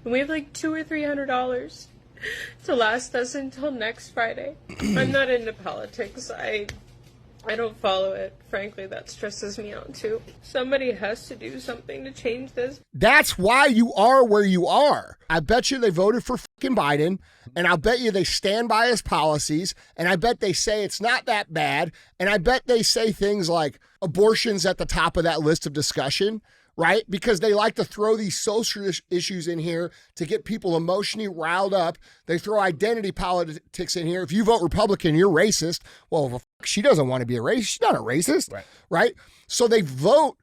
And we have like $200 or $300 to last us until next Friday. I'm not into politics. I don't follow it. Frankly, that stresses me out too. Somebody has to do something to change this. That's why you are where you are. I bet you they voted for fucking Biden, and I'll bet you they stand by his policies, and I bet they say it's not that bad, and I bet they say things like abortion's at the top of that list of discussion, right? Because they like to throw these social issues in here to get people emotionally riled up. They throw identity politics in here. If you vote Republican, you're racist. Well, she doesn't want to be a racist. She's not a racist, right? So they vote,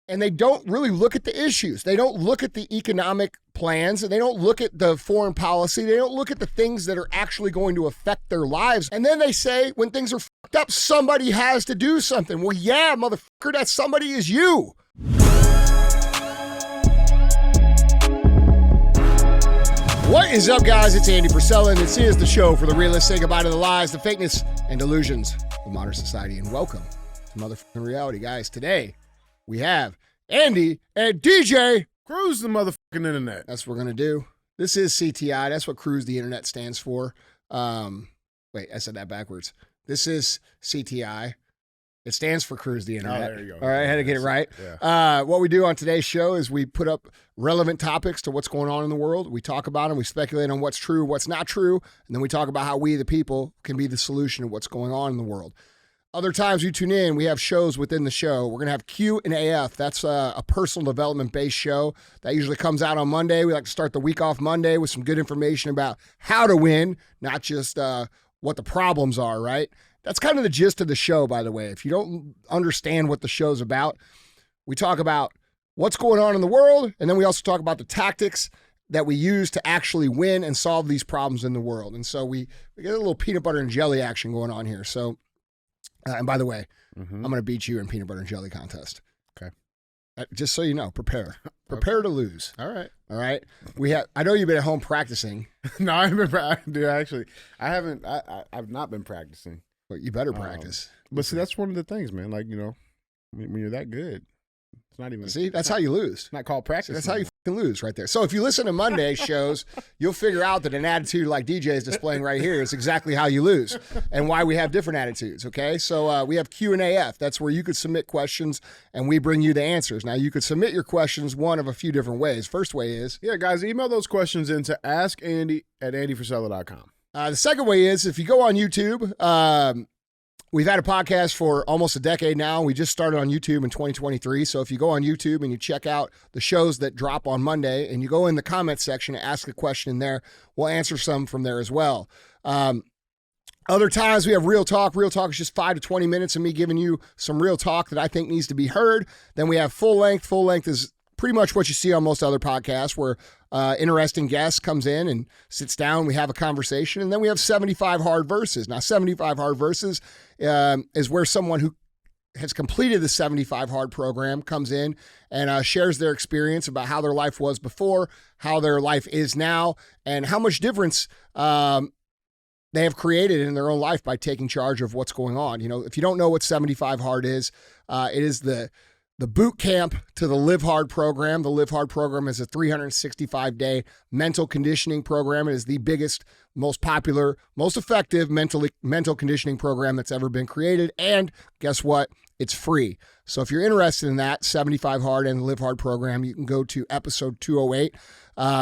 and they don't really look at the issues. They don't look at the economic plans, and they don't look at the foreign policy. They don't look at the things that are actually going to affect their lives. And then they say, when things are fucked up, somebody has to do something. Well, yeah, motherfucker, that somebody is you. What is up, guys? It's Andy Frisella, and this is the show for the realists. Say goodbye to the lies, the fakeness, and delusions of modern society. And welcome to motherfucking reality, guys. Today, we have Andy and DJ. Cruise the motherfucking internet. That's what we're going to do. This is CTI. That's what Cruise the Internet stands for. Wait, I said that backwards. This is CTI. It stands for Cruise the Internet. Oh, there you go. All right, I had to get it right. Yeah. What we do on today's show is we put up relevant topics to what's going on in the world. We talk about them. We speculate on what's true, what's not true. And then we talk about how we, the people, can be the solution to what's going on in the world. Other times you tune in, we have shows within the show. We're going to have Q and AF. That's a personal development-based show that usually comes out on Monday. We like to start the week off Monday with some good information about how to win, not just what the problems are, right? That's kind of the gist of the show, by the way. If you don't understand what the show's about, we talk about what's going on in the world, and then we also talk about the tactics that we use to actually win and solve these problems in the world. And so we get a little peanut butter and jelly action going on here. So, and by the way, I'm going to beat you in peanut butter and jelly contest. Okay. Just so you know, prepare. Prepare to lose. All right. All right. I know you've been at home practicing. No, I haven't practicing. Dude, actually, I haven't. I've not been practicing. But you better practice. But see, that's one of the things, man. Like, you know, when you're that good, it's not even. See, that's how you lose. It's not called practice. That's how you fucking lose right there. So if you listen to Monday's shows, you'll figure out that an attitude like DJ is displaying right here is exactly how you lose and why we have different attitudes, okay? So we have Q and AF. That's where you could submit questions and we bring you the answers. Now, you could submit your questions one of a few different ways. First way is... Yeah, guys, email those questions into askandy@andyfrisella.com. The second way is if you go on YouTube, we've had a podcast for almost a decade now. We just started on YouTube in 2023. So if you go on YouTube and you check out the shows that drop on Monday and you go in the comments section and ask a question in there, we'll answer some from there as well. Other times we have Real Talk. Real Talk is just 5 to 20 minutes of me giving you some real talk that I think needs to be heard. Then we have Full Length. Full Length is pretty much what you see on most other podcasts where interesting guest comes in and sits down. We have a conversation. And then we have 75 Hard Verses. Now, 75 Hard Verses is where someone who has completed the 75 Hard program comes in and shares their experience about how their life was before, how their life is now, and how much difference they have created in their own life by taking charge of what's going on. You know, if you don't know what 75 Hard is, it is the boot camp to the Live Hard program. The Live Hard program is a 365-day mental conditioning program. It is the biggest, most popular, most effective mental conditioning program that's ever been created. And guess what? It's free. So if you're interested in that, 75 Hard and the Live Hard program, you can go to episode 208.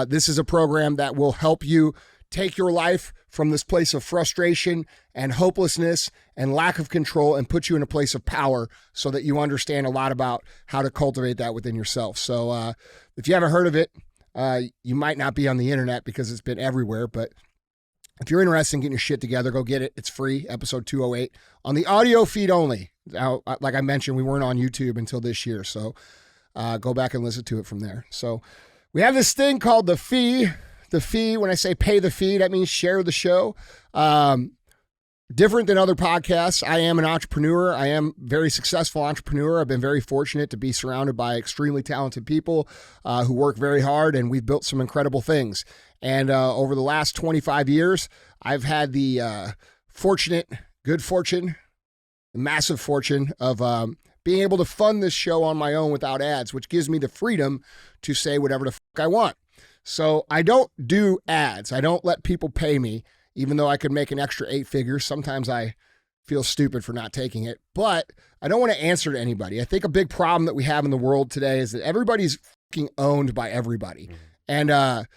This is a program that will help you take your life from this place of frustration and hopelessness and lack of control and put you in a place of power so that you understand a lot about how to cultivate that within yourself. So if you haven't heard of it, you might not be on the internet because it's been everywhere, but if you're interested in getting your shit together, go get it. It's free, episode 208, on the audio feed only. Now, like I mentioned, we weren't on YouTube until this year, so go back and listen to it from there. So we have this thing called the fee. The fee, when I say pay the fee, that means share the show. Different than other podcasts, I am an entrepreneur. I am a very successful entrepreneur. I've been very fortunate to be surrounded by extremely talented people who work very hard, and we've built some incredible things. And over the last 25 years, I've had the good fortune, the massive fortune of being able to fund this show on my own without ads, which gives me the freedom to say whatever the fuck I want. So I don't do ads. I don't let people pay me, even though I could make an extra 8 figures. Sometimes I feel stupid for not taking it, but I don't want to answer to anybody. I think a big problem that we have in the world today is that everybody's fucking owned by everybody. And,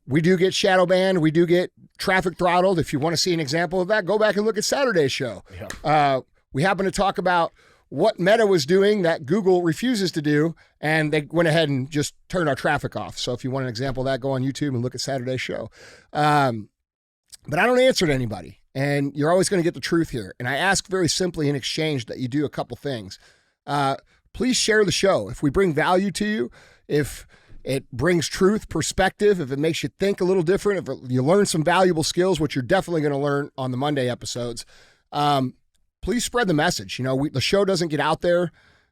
we do get shadow banned. We do get traffic throttled. If you want to see an example of that, go back and look at Saturday's show. Yeah. We happen to talk about what Meta was doing that Google refuses to do, and they went ahead and just turned our traffic off. So if you want an example of that, go on YouTube and look at Saturday's show. But I don't answer to anybody, and you're always going to get the truth here. And I ask very simply in exchange that you do a couple things. Please share the show. If we bring value to you, if it brings truth, perspective, if it makes you think a little different, if you learn some valuable skills, which you're definitely going to learn on the Monday episodes, please spread the message. The show doesn't get out there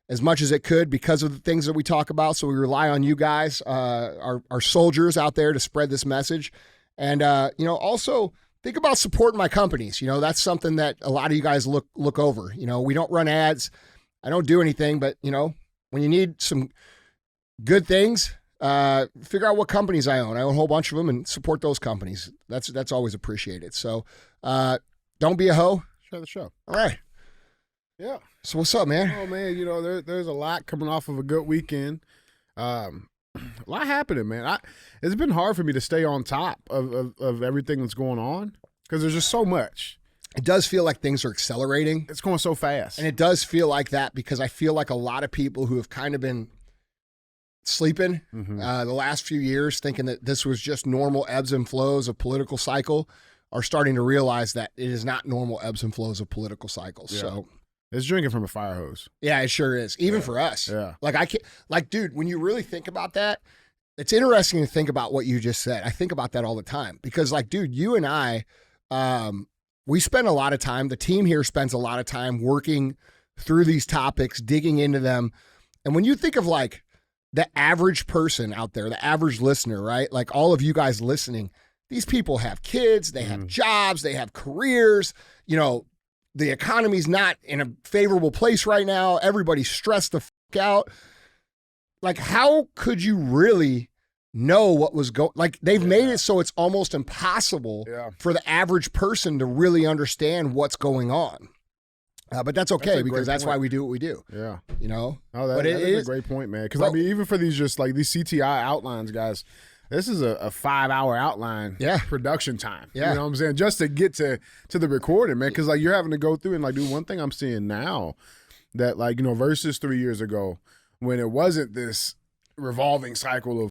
as much as it could because of the things that we talk about. So we rely on you guys, our soldiers out there, to spread this message. And, also think about supporting my companies. That's something that a lot of you guys look over. We don't run ads. I don't do anything, but when you need some good things, figure out what companies I own. I own a whole bunch of them, and support those companies. That's always appreciated. So, don't be a hoe. Share the show. All right. Yeah. So what's up, man? Oh man, there's a lot coming off of a good weekend. A lot happening, man. It's been hard for me to stay on top of everything that's going on because there's just so much. It does feel like things are accelerating. It's going so fast. And it does feel like that because I feel like a lot of people who have kind of been sleeping the last few years, thinking that this was just normal ebbs and flows of political cycle, are starting to realize that it is not normal ebbs and flows of political cycles. Yeah. So it's drinking from a fire hose. Yeah, it sure is. Even for us. Yeah. Dude, when you really think about that, it's interesting to think about what you just said. I think about that all the time because, dude, you and I, we spend a lot of time, the team here spends a lot of time working through these topics, digging into them. And when you think of the average person out there, the average listener, right? Like all of you guys listening, these people have kids, they have jobs, they have careers, the economy's not in a favorable place right now. Everybody's stressed the fuck out. How could you really know what was going? They've made it so it's almost impossible for the average person to really understand what's going on. But that's okay because that's why we do what we do. Yeah. Oh, that is a great point, man. Because even for these these CTI outlines, guys, this is a 5-hour outline production time. Yeah. You know what I'm saying? Just to get to the recording, man. Because you're having to go through and dude, one thing I'm seeing now that versus 3 years ago when it wasn't this revolving cycle of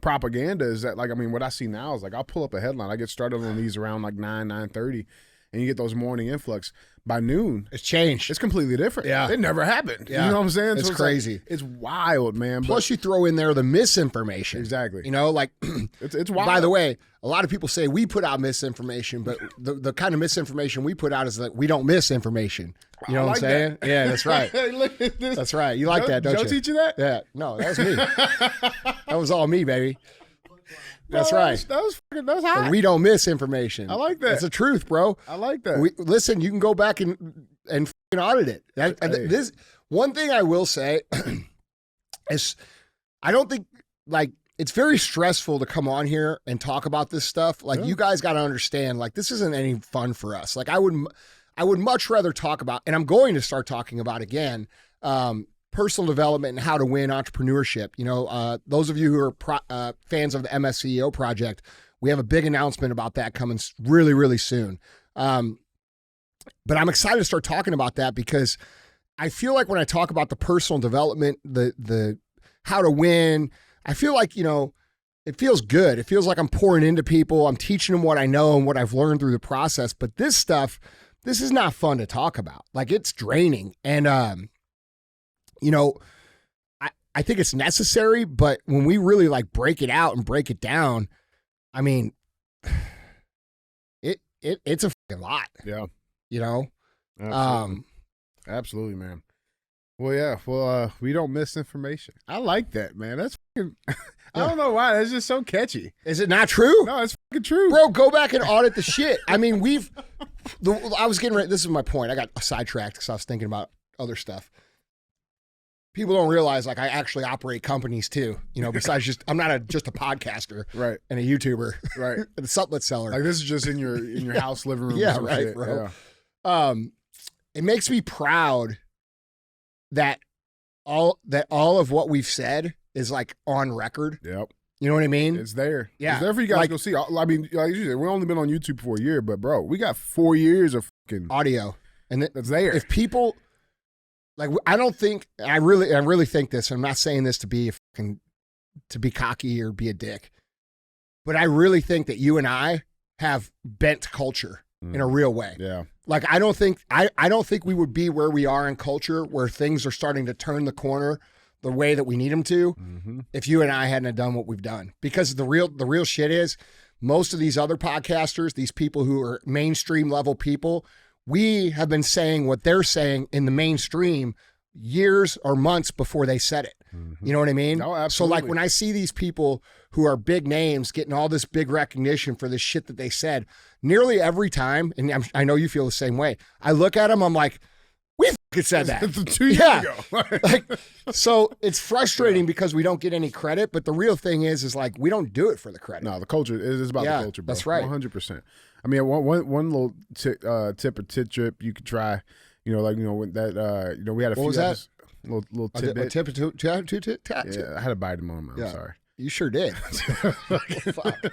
propaganda is that what I see now is I'll pull up a headline. I get started on these around 9:30. And you get those morning influx. By noon, it's changed. It's completely different. Yeah. It never happened. Yeah. You know what I'm saying? It's crazy. It's wild, man. Plus, you throw in there the misinformation. Exactly. It's wild. By the way, a lot of people say we put out misinformation, but the kind of misinformation we put out is that we don't misinformation. You know what I'm saying? That. Yeah, that's right. Hey, look at this. That's right. You like that, don't you? Joe teach you that? Yeah. No, that was me. That was all me, baby. That's right. That was hot. But we don't miss information. I like that. That's the truth, bro. I like that. Listen, you can go back and audit it. This one thing I will say is I don't think it's very stressful to come on here and talk about this stuff. You guys got to understand, this isn't any fun for us. I would much rather talk about, and I'm going to start talking about again, personal development and how to win entrepreneurship. Those of you who are fans of the MSCEO project, we have a big announcement about that coming really, really soon. But I'm excited to start talking about that because I feel like when I talk about the personal development, the how to win, I feel like, it feels good. It feels like I'm pouring into people. I'm teaching them what I know and what I've learned through the process. But this stuff, this is not fun to talk about. It's draining. And, I think it's necessary, but when we really break it out and break it down, it's a fucking lot. Yeah. Absolutely. Absolutely, man. Well, yeah. Well, we don't miss information. I like that, man. That's fucking, I don't know why. That's just so catchy. Is it not true? No, it's fucking true. Bro, go back and audit the shit. I was getting ready. This is my point. I got sidetracked because I was thinking about other stuff. people don't realize like I actually operate companies too. You know, besides just I'm not just a podcaster, Right. and a YouTuber, Right. and a supplement seller. Like this is just in your house living room. Yeah, or some right, shit. bro. Yeah. It makes me proud that all of what we've said is like on record. Yep. You know what I mean? It's there. Yeah. It's there for you guys Like- to go see. I mean, like you said, we've only been on YouTube for a year, but bro, we got 4 years of fucking Audio, and that's there. if people like, I don't think I really think this. I'm not saying this to be cocky or be a dick, but I really think that you and I have bent culture in a real way. Yeah. Like I don't think we would be where we are in culture, where things are starting to turn the corner the way that we need them to, if you and I hadn't have done what we've done. Because the real shit is, most of these other podcasters, these people who are mainstream level people, we have been saying what they're saying in the mainstream years or months before they said it. You know what I mean? Oh, So absolutely. like when I see these people who are big names getting all this big recognition for the shit that they said, nearly every time, and I know you feel the same way, I look at them, I'm like, we fucking said that. 2 years Yeah. ago. Like, so it's frustrating because we don't get any credit, but the real thing is like, we don't do it for the credit. No, the culture is about Yeah, the culture, bro. that's right. 100%. I mean, one little tip or trip you could try, you know, like, you know, when that, you know, we had a What few was that? others- little tidbit. Yeah, I had to bite him on. I'm Yeah. sorry. You sure did. Fuck.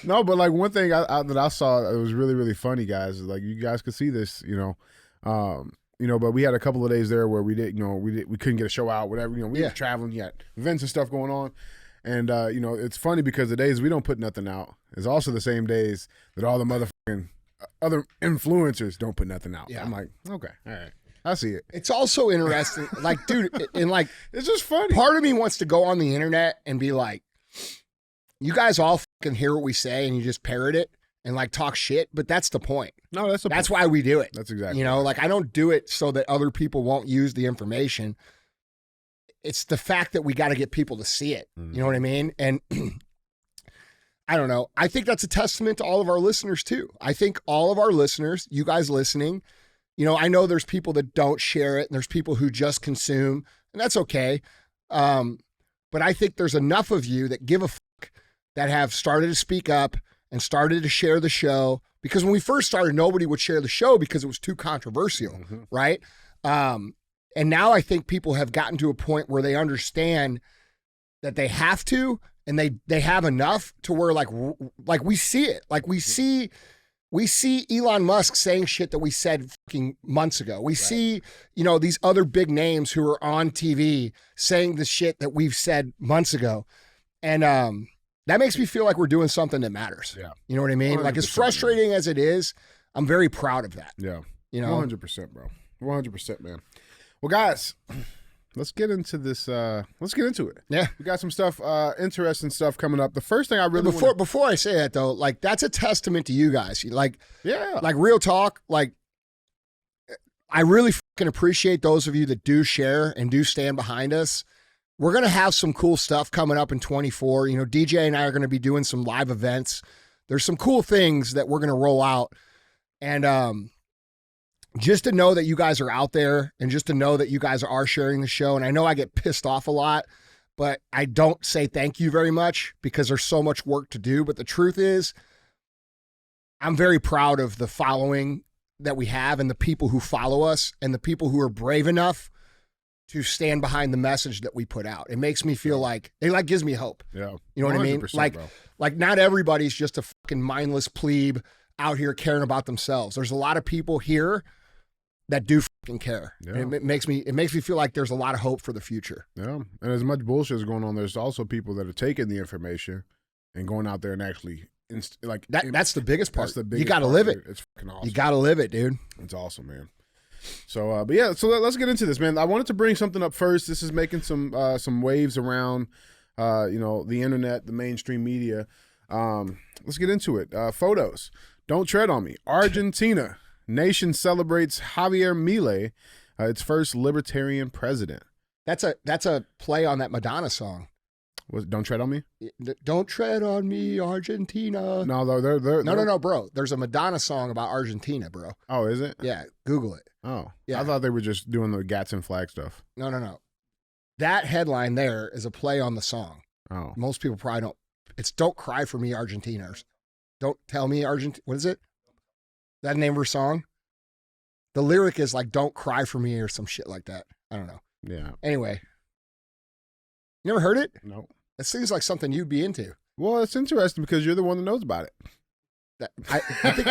No, but like one thing that I saw that was really, really funny, guys, is like you guys could see this, you know, but we had a couple of days there where we couldn't get a show out, whatever, you know, we were traveling, you had events and stuff going on. And, you know, it's funny because the days we don't put nothing out is also the same days that all the motherfucking other influencers don't put nothing out. Yeah. I'm like, okay, all right. I see it. It's also interesting. Like, dude, and like, It's just funny. part of me wants to go on the internet and be like, you guys all fucking hear what we say and you just parrot it and like talk shit, but that's the point. No, That's why we do it. That's exactly. You know, like I don't do it so that other people won't use the information. It's the fact that we got to get people to see it. You know what I mean? And I don't know. I think that's a testament to all of our listeners too. I think all of our listeners, you guys listening, you know, I know there's people that don't share it and there's people who just consume, and that's okay. But I think there's enough of you that give a fuck, that have started to speak up and started to share the show. Because when we first started, nobody would share the show because it was too controversial, right? And now I think people have gotten to a point where they understand that they have to, and they have enough to where like we see it. Like we see Elon Musk saying shit that we said fucking months ago. We see, you know, these other big names who are on TV saying the shit that we've said months ago. And that makes me feel like we're doing something that matters. Yeah. You know what I mean? Like as 100%, frustrating as it is, I'm very proud of that. Yeah. You know? 100%, bro. 100%, man. Well, guys, let's get into this. Let's get into it. Yeah. We got some stuff, interesting stuff coming up. The first thing I really Before I say that though, like that's a testament to you guys. Like real talk, like I really fucking appreciate those of you that do share and do stand behind us. We're going to have some cool stuff coming up in 24. You know, DJ and I are going to be doing some live events. There's some cool things that we're going to roll out. And just to know that you guys are out there and just to know that you guys are sharing the show. And I know I get pissed off a lot, but I don't say thank you very much because there's so much work to do. But the truth is, I'm very proud of the following that we have and the people who follow us and the people who are brave enough to stand behind the message that we put out. It makes me feel like it like gives me hope. Yeah. You know what I mean? Like not everybody's just a fucking mindless plebe out here caring about themselves. There's a lot of people here that do fucking care. Yeah. And it makes me feel like there's a lot of hope for the future. Yeah. And as much bullshit is going on, there's also people that are taking the information and going out there and actually that's the biggest part. That's the biggest you got to part, live dude. it. It's fucking awesome. You got to live it, dude. It's awesome, man. So, but yeah, so let's get into this, man. I wanted to bring something up first. This is making some waves around, you know, the internet, the mainstream media. Let's get into it. Photos. Don't tread on me. Argentina. Nation celebrates Javier Milei, its first libertarian president. That's a play on that Madonna song. Was Don't Tread on Me? Don't tread on me, Argentina. No, they're No, bro. There's a Madonna song about Argentina, bro. Oh, is it? Yeah, Google it. Oh, Yeah. I thought they were just doing the Gadsden flag stuff. No. That headline there is a play on the song. Oh. Most people probably don't. It's "Don't Cry for Me, Argentiners." Don't tell me Argentina. What is it? That name of her song? The lyric is like "Don't cry for me" or some shit like that. I don't know. Yeah. Anyway, you never heard it? No. It seems like something you'd be into. Well, it's interesting because you're the one that knows about it. I think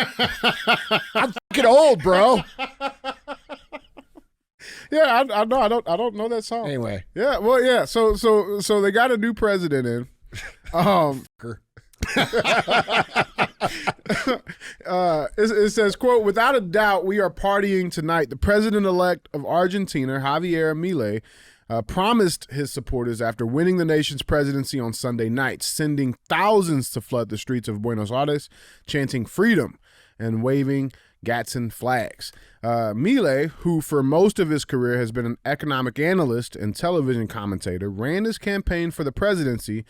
I'm fucking old, bro. Yeah, I know. I don't know that song. Anyway, Yeah, well, yeah. So they got a new president in. It says, quote, "Without a doubt, we are partying tonight. The president-elect of Argentina, Javier Milei, promised his supporters after winning the nation's presidency on Sunday night, sending thousands to flood the streets of Buenos Aires, chanting freedom and waving Gadsden flags. Milei, who for most of his career has been an economic analyst and television commentator, ran his campaign for the presidency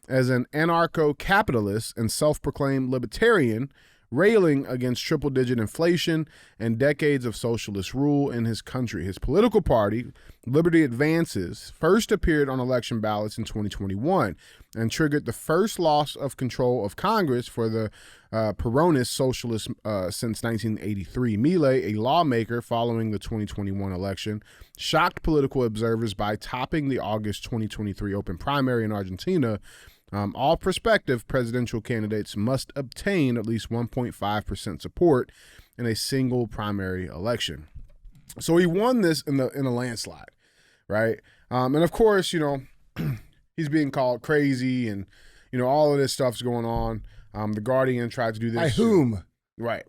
as an anarcho-capitalist and self-proclaimed libertarian, railing against triple-digit inflation and decades of socialist rule in his country. His political party, Liberty Advances, first appeared on election ballots in 2021 and triggered the first loss of control of Congress for the Peronist socialists since 1983. Milei, a lawmaker following the 2021 election, shocked political observers by topping the August 2023 open primary in Argentina. All prospective presidential candidates must obtain at least 1.5% support in a single primary election. So he won this in a landslide, right? And of course, you know, he's being called crazy, and you know all of this stuff's going on. The Guardian tried to do this. by whom? Right.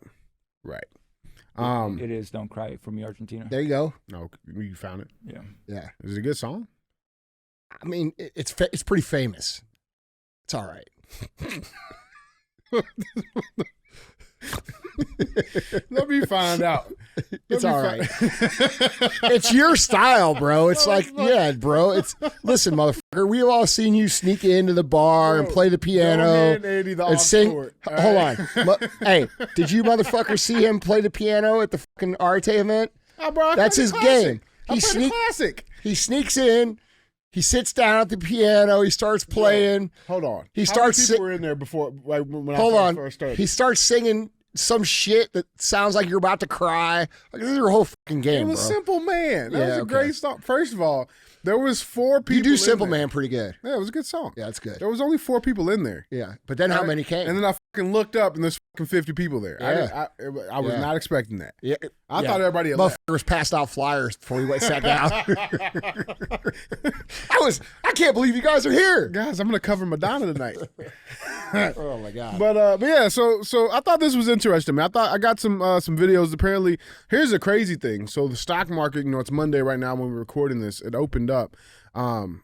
It is "Don't Cry for Me, Argentina." There you go. No, you found it. Yeah. Yeah. Is it a good song? I mean, it's pretty famous. It's all right. Let me find out. It's all right. It's your style, bro. It's like, yeah, bro. Listen, motherfucker. We've all seen you sneak into the bar and play the piano and sing. Hold on. Hey, did you motherfucker see him play the piano at the fucking Arte event? Oh, bro, That's his game. Classic. He sneaks in. He sits down at the piano. He starts playing. Hold on. He How starts. many people were in there before? Like, when Hold I on. first started? He starts singing some shit that sounds like you're about to cry. Like, this is your whole fucking game, It was bro. Simple Man. That Yeah, was a okay. great song. First of all, there was 4 people. You do in Simple there. Man pretty good. Yeah, it was a good song. Yeah, it's good. There was only 4 people in there. Yeah, but then how Right? many came? And then I fucking looked up, and there's fucking 50 people there. Yeah. I was Yeah. not expecting that. Yeah, I thought everybody had left. motherfuckers passed out flyers before we sat down. I can't believe you guys are here. Guys, I'm gonna cover Madonna tonight. Oh my god. But yeah, so I thought this was interesting, man. I got some videos. Apparently, here's a crazy thing. So the stock market, you know, it's Monday right now when we're recording this. It opened up. The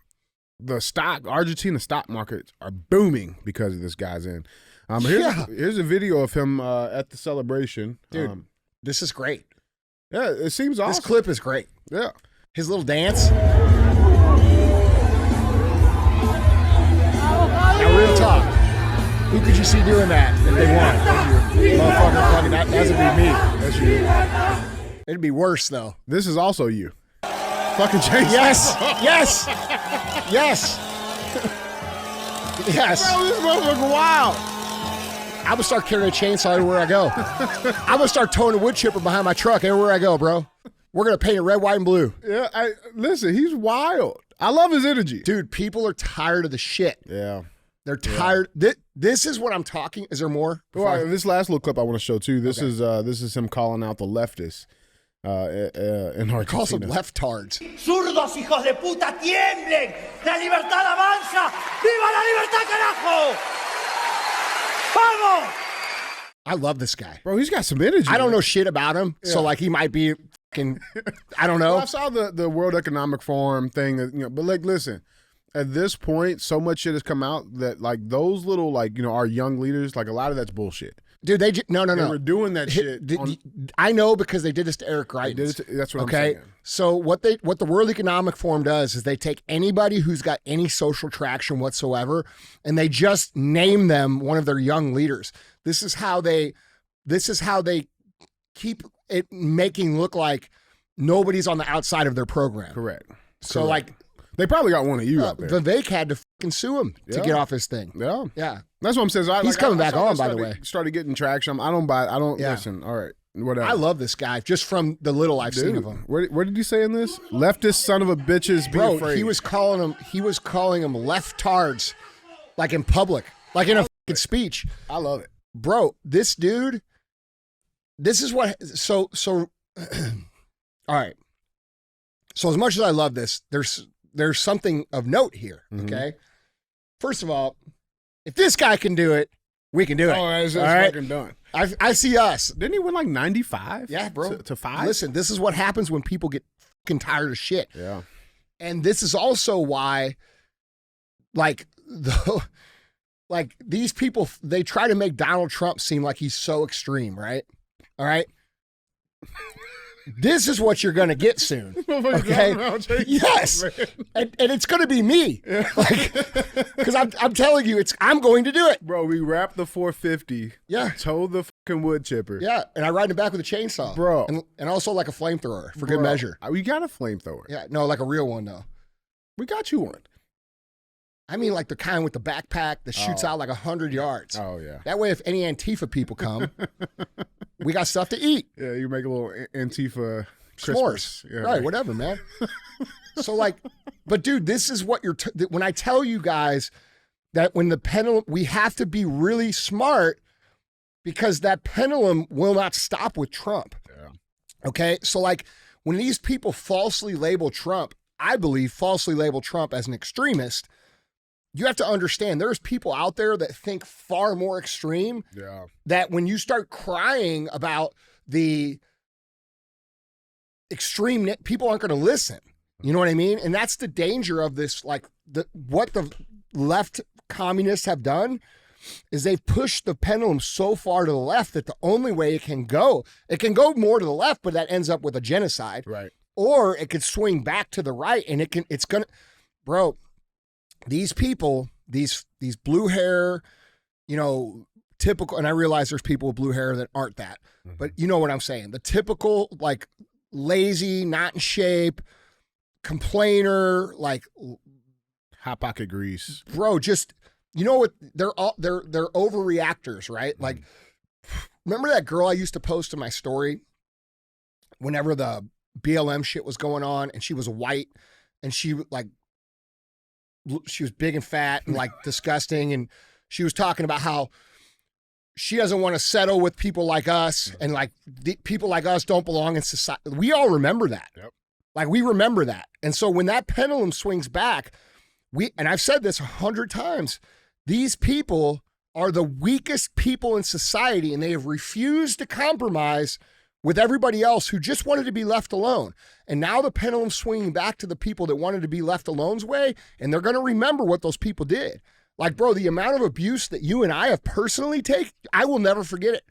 Argentina stock markets are booming because of this guy's in. Here's a video of him at the celebration. Dude, this is great. Yeah, it seems awesome. This clip is great. Yeah. His little dance. Now, real talk. Who could you see doing that if they won? Motherfucker, fucking that would be me. That's you. It'd be worse though. This is also you. Fucking Jason. Yes. Yes. Yes. Yes. Bro, this motherfucker wild. I'm gonna start carrying a chainsaw everywhere I go. I'm gonna start towing a wood chipper behind my truck everywhere I go, bro. We're gonna paint it red, white, and blue. Yeah, listen, he's wild. I love his energy. Dude, people are tired of the shit. Yeah. They're tired. This is what I'm talking. Is there more? Well, this last little clip I want to show too. This is him calling out the leftists in Argentina. Call some leftards. ¡Zurdos, hijos de puta, tiemblen! ¡La libertad avanza! ¡Viva la libertad, carajo! ¡Vamos! I love this guy. Bro, he's got some energy. I don't man. know shit about him, so like he might be fucking. I don't know. Well, I saw the World Economic Forum thing, but like, listen, at this point, so much shit has come out that like those little our young leaders, like a lot of that's bullshit. Dude, no. They were doing that shit. I know because they did this to Eric Greitens. That's what I'm okay. saying. So what the World Economic Forum does is they take anybody who's got any social traction whatsoever, and they just name them one of their young leaders. This is how they keep it making look like nobody's on the outside of their program. Correct. So like They probably got one of you out there. Vivek had to fucking sue him to get off his thing. Yeah. Yeah. That's what I'm saying. He's coming back on, by the way. Started getting traction. I don't listen. All right. Whatever. I love this guy just from the little I've seen of him. What did he say in this? Leftist son of a bitches be afraid. He was calling him leftards, like in public, like in a fucking speech. I love it. Bro, this dude, this is what, so, all right. So as much as I love this, there's something of note here, okay? First of all, if this guy can do it, we can do it. Oh, that's all right? fucking done. I see us. Didn't he win like 95? Yeah, bro. To 5? Listen, this is what happens when people get fucking tired of shit. Yeah. And this is also why, like these people, they try to make Donald Trump seem like he's so extreme, right? All right? This is what you're going to get soon. Okay? Yes. And it's going to be me. Yeah. Like, because I'm telling you, I'm going to do it. Bro, we wrapped the 450. Yeah. Towed the fucking wood chipper. Yeah. And I ride in the back with a chainsaw. Bro. And also like a flamethrower for good measure. We got a flamethrower. Yeah. No, like a real one, though. We got you one. I mean, like the kind with the backpack that shoots out like 100 yards. Oh, yeah. That way, if any Antifa people come, we got stuff to eat. Yeah, you make a little Antifa s'mores. Yeah, right, whatever, man. So, like, but dude, this is what when I tell you guys that when the pendulum, we have to be really smart because that pendulum will not stop with Trump. Yeah. Okay? So, like, when these people falsely label Trump, I believe falsely label Trump as an extremist, you have to understand there's people out there that think far more extreme. Yeah. That when you start crying about the extreme, people aren't going to listen. You know what I mean? And that's the danger of this. Like what the left communists have done is they've pushed the pendulum so far to the left that the only way it can go more to the left, but that ends up with a genocide. Right. Or it could swing back to the right and bro, these people, these blue hair, you know, typical, and I realize there's people with blue hair that aren't that, but you know what I'm saying? The typical, like, lazy, not in shape, complainer, like hot pocket grease. Bro, just, you know what? They're overreactors, right? Like, remember that girl I used to post in my story whenever the BLM shit was going on, and she was white, and she was big and fat and like disgusting. And she was talking about how she doesn't want to settle with people like us. And like people like us don't belong in society. We all remember that. Yep. Like we remember that. And so when that pendulum swings back, and I've said this 100 times, these people are the weakest people in society and they have refused to compromise with everybody else who just wanted to be left alone. And now the pendulum's swinging back to the people that wanted to be left alone's way, and they're going to remember what those people did. Like, bro, the amount of abuse that you and I have personally taken, I will never forget it.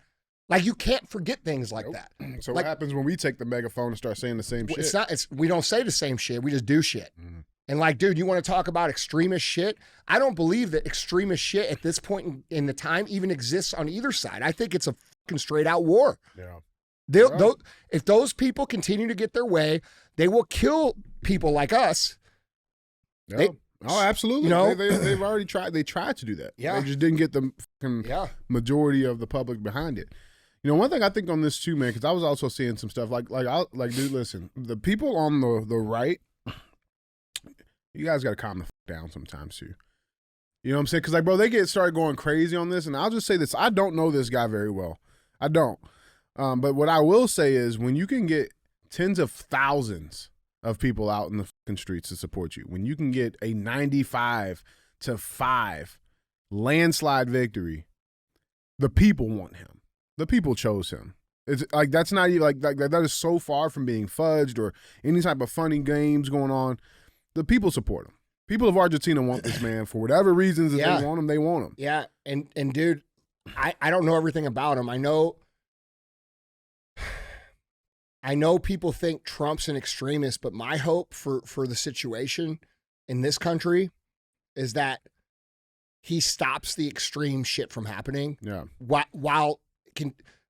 Like, you can't forget things like that. So like, what happens when we take the megaphone and start saying the same shit? We don't say the same shit. We just do shit. And like, dude, you want to talk about extremist shit? I don't believe that extremist shit at this point in the time even exists on either side. I think it's a fucking straight out war. Yeah. If those people continue to get their way, they will kill people like us. Yeah. Absolutely. You know, they've already tried. They tried to do that. Yeah. They just didn't get the majority of the public behind it. You know, one thing I think on this too, man, because I was also seeing some stuff like, dude, listen, the people on the right, you guys got to calm the down sometimes too. You know what I'm saying? Because like, bro, they started going crazy on this, and I'll just say this: I don't know this guy very well. I don't. But what I will say is when you can get tens of thousands of people out in the fucking streets to support you, when you can get a 95-5 landslide victory, the people want him. The people chose him. It's like, that's not even like that is so far from being fudged or any type of funny games going on. The people support him. People of Argentina want this man for whatever reasons that they want him. They want him. Yeah. And dude, I don't know everything about him. I know people think Trump's an extremist, but my hope for the situation in this country is that he stops the extreme shit from happening. Yeah. While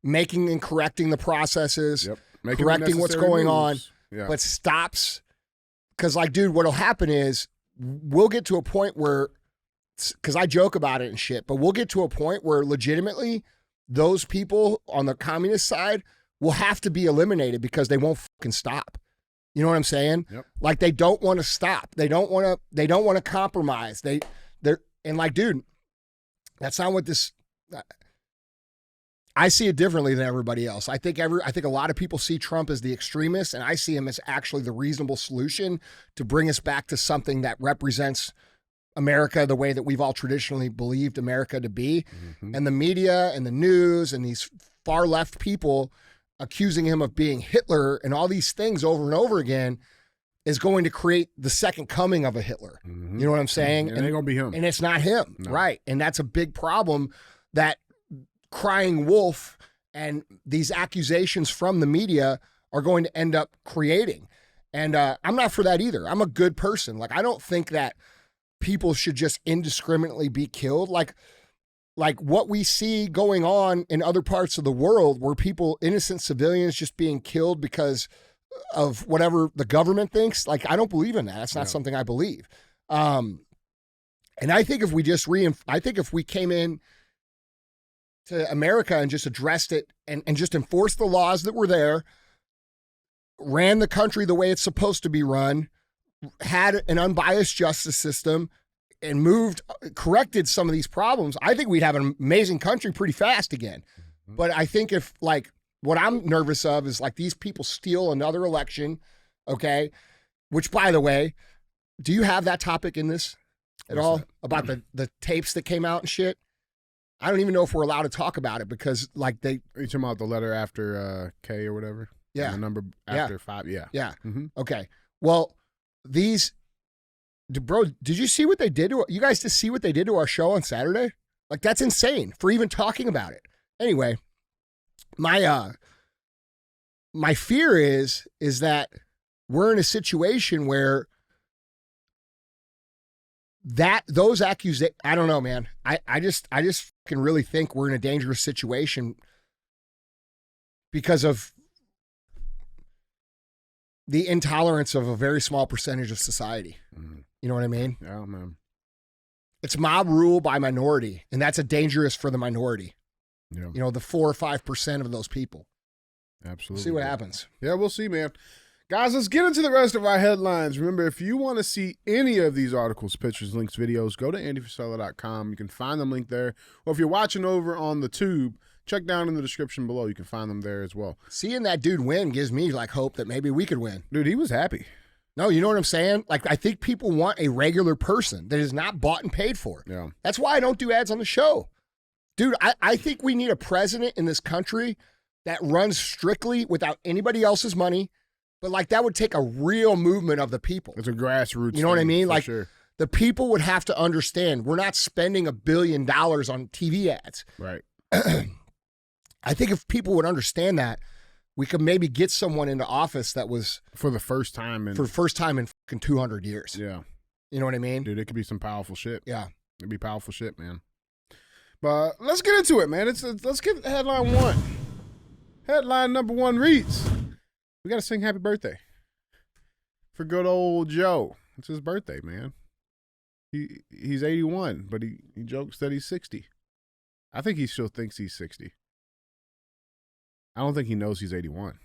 making and correcting the processes, making correcting what's going on, yeah. but stops. Because, like, dude, what'll happen is we'll get to a point where, because I joke about it and shit, but we'll get to a point where legitimately those people on the communist side will have to be eliminated because they won't fucking stop. You know what I'm saying? Yep. Like, they don't want to stop. They don't want to compromise. And like, dude, that's not what this. I see it differently than everybody else. I think a lot of people see Trump as the extremist, and I see him as actually the reasonable solution to bring us back to something that represents America the way that we've all traditionally believed America to be. Mm-hmm. And the media and the news and these far left people accusing him of being Hitler and all these things over and over again is going to create the second coming of a Hitler. Mm-hmm. You know what I'm saying? And it ain't gonna be him. And it's not him, no. Right? And that's a big problem that crying wolf and these accusations from the media are going to end up creating. And I'm not for that either. I'm a good person. Like, I don't think that people should just indiscriminately be killed. Like what we see going on in other parts of the world where innocent civilians just being killed because of whatever the government thinks. Like, I don't believe in that. That's not something I believe. And I think if we just if we came in to America and just addressed it and just enforced the laws that were there, ran the country the way it's supposed to be run, had an unbiased justice system, and corrected some of these problems, I think we'd have an amazing country pretty fast again. Mm-hmm. But I think if, like, what I'm nervous of is, like, these people steal another election, okay? Which, by the way, do you have that topic in this at all? That? About the tapes that came out and shit? I don't even know if we're allowed to talk about it because, like, Are you talking about the letter after K or whatever? Yeah. And the number after 5? Yeah. Yeah. Mm-hmm. Okay. Well, bro, did you see what they did to you guys? To see what they did to our show on Saturday? Like, that's insane for even talking about it. Anyway, my fear is that we're in a situation where those accusations, I don't know, man. I just can really think we're in a dangerous situation because of the intolerance of a very small percentage of society. Mm-hmm. You know what I mean? Yeah, man. It's mob rule by minority, and that's dangerous for the minority. Yeah. You know, the 4 or 5% of those people. Absolutely. We'll see what happens. Yeah, we'll see, man. Guys, let's get into the rest of our headlines. Remember, if you want to see any of these articles, pictures, links, videos, go to andyfrisella.com. You can find them linked there. Or if you're watching over on the tube, check down in the description below. You can find them there as well. Seeing that dude win gives me, like, hope that maybe we could win. Dude, he was happy. No, you know what I'm saying? Like, I think people want a regular person that is not bought and paid for. Yeah. That's why I don't do ads on the show. Dude, I think we need a president in this country that runs strictly without anybody else's money. But, like, that would take a real movement of the people. It's a grassroots You know what I mean? Like, sure. The people would have to understand we're not spending $1 billion on TV ads. Right. I think if people would understand that, we could maybe get someone into office that was for the first time in fucking 200 years. Yeah. You know what I mean? Dude, it could be some powerful shit. Yeah. It'd be powerful shit, man. But let's get into it, man. Let's get headline 1. Headline number 1 reads, we got to sing happy birthday for good old Joe. It's his birthday, man. He's 81, but he jokes that he's 60. I think he still thinks he's 60. I don't think he knows he's 81.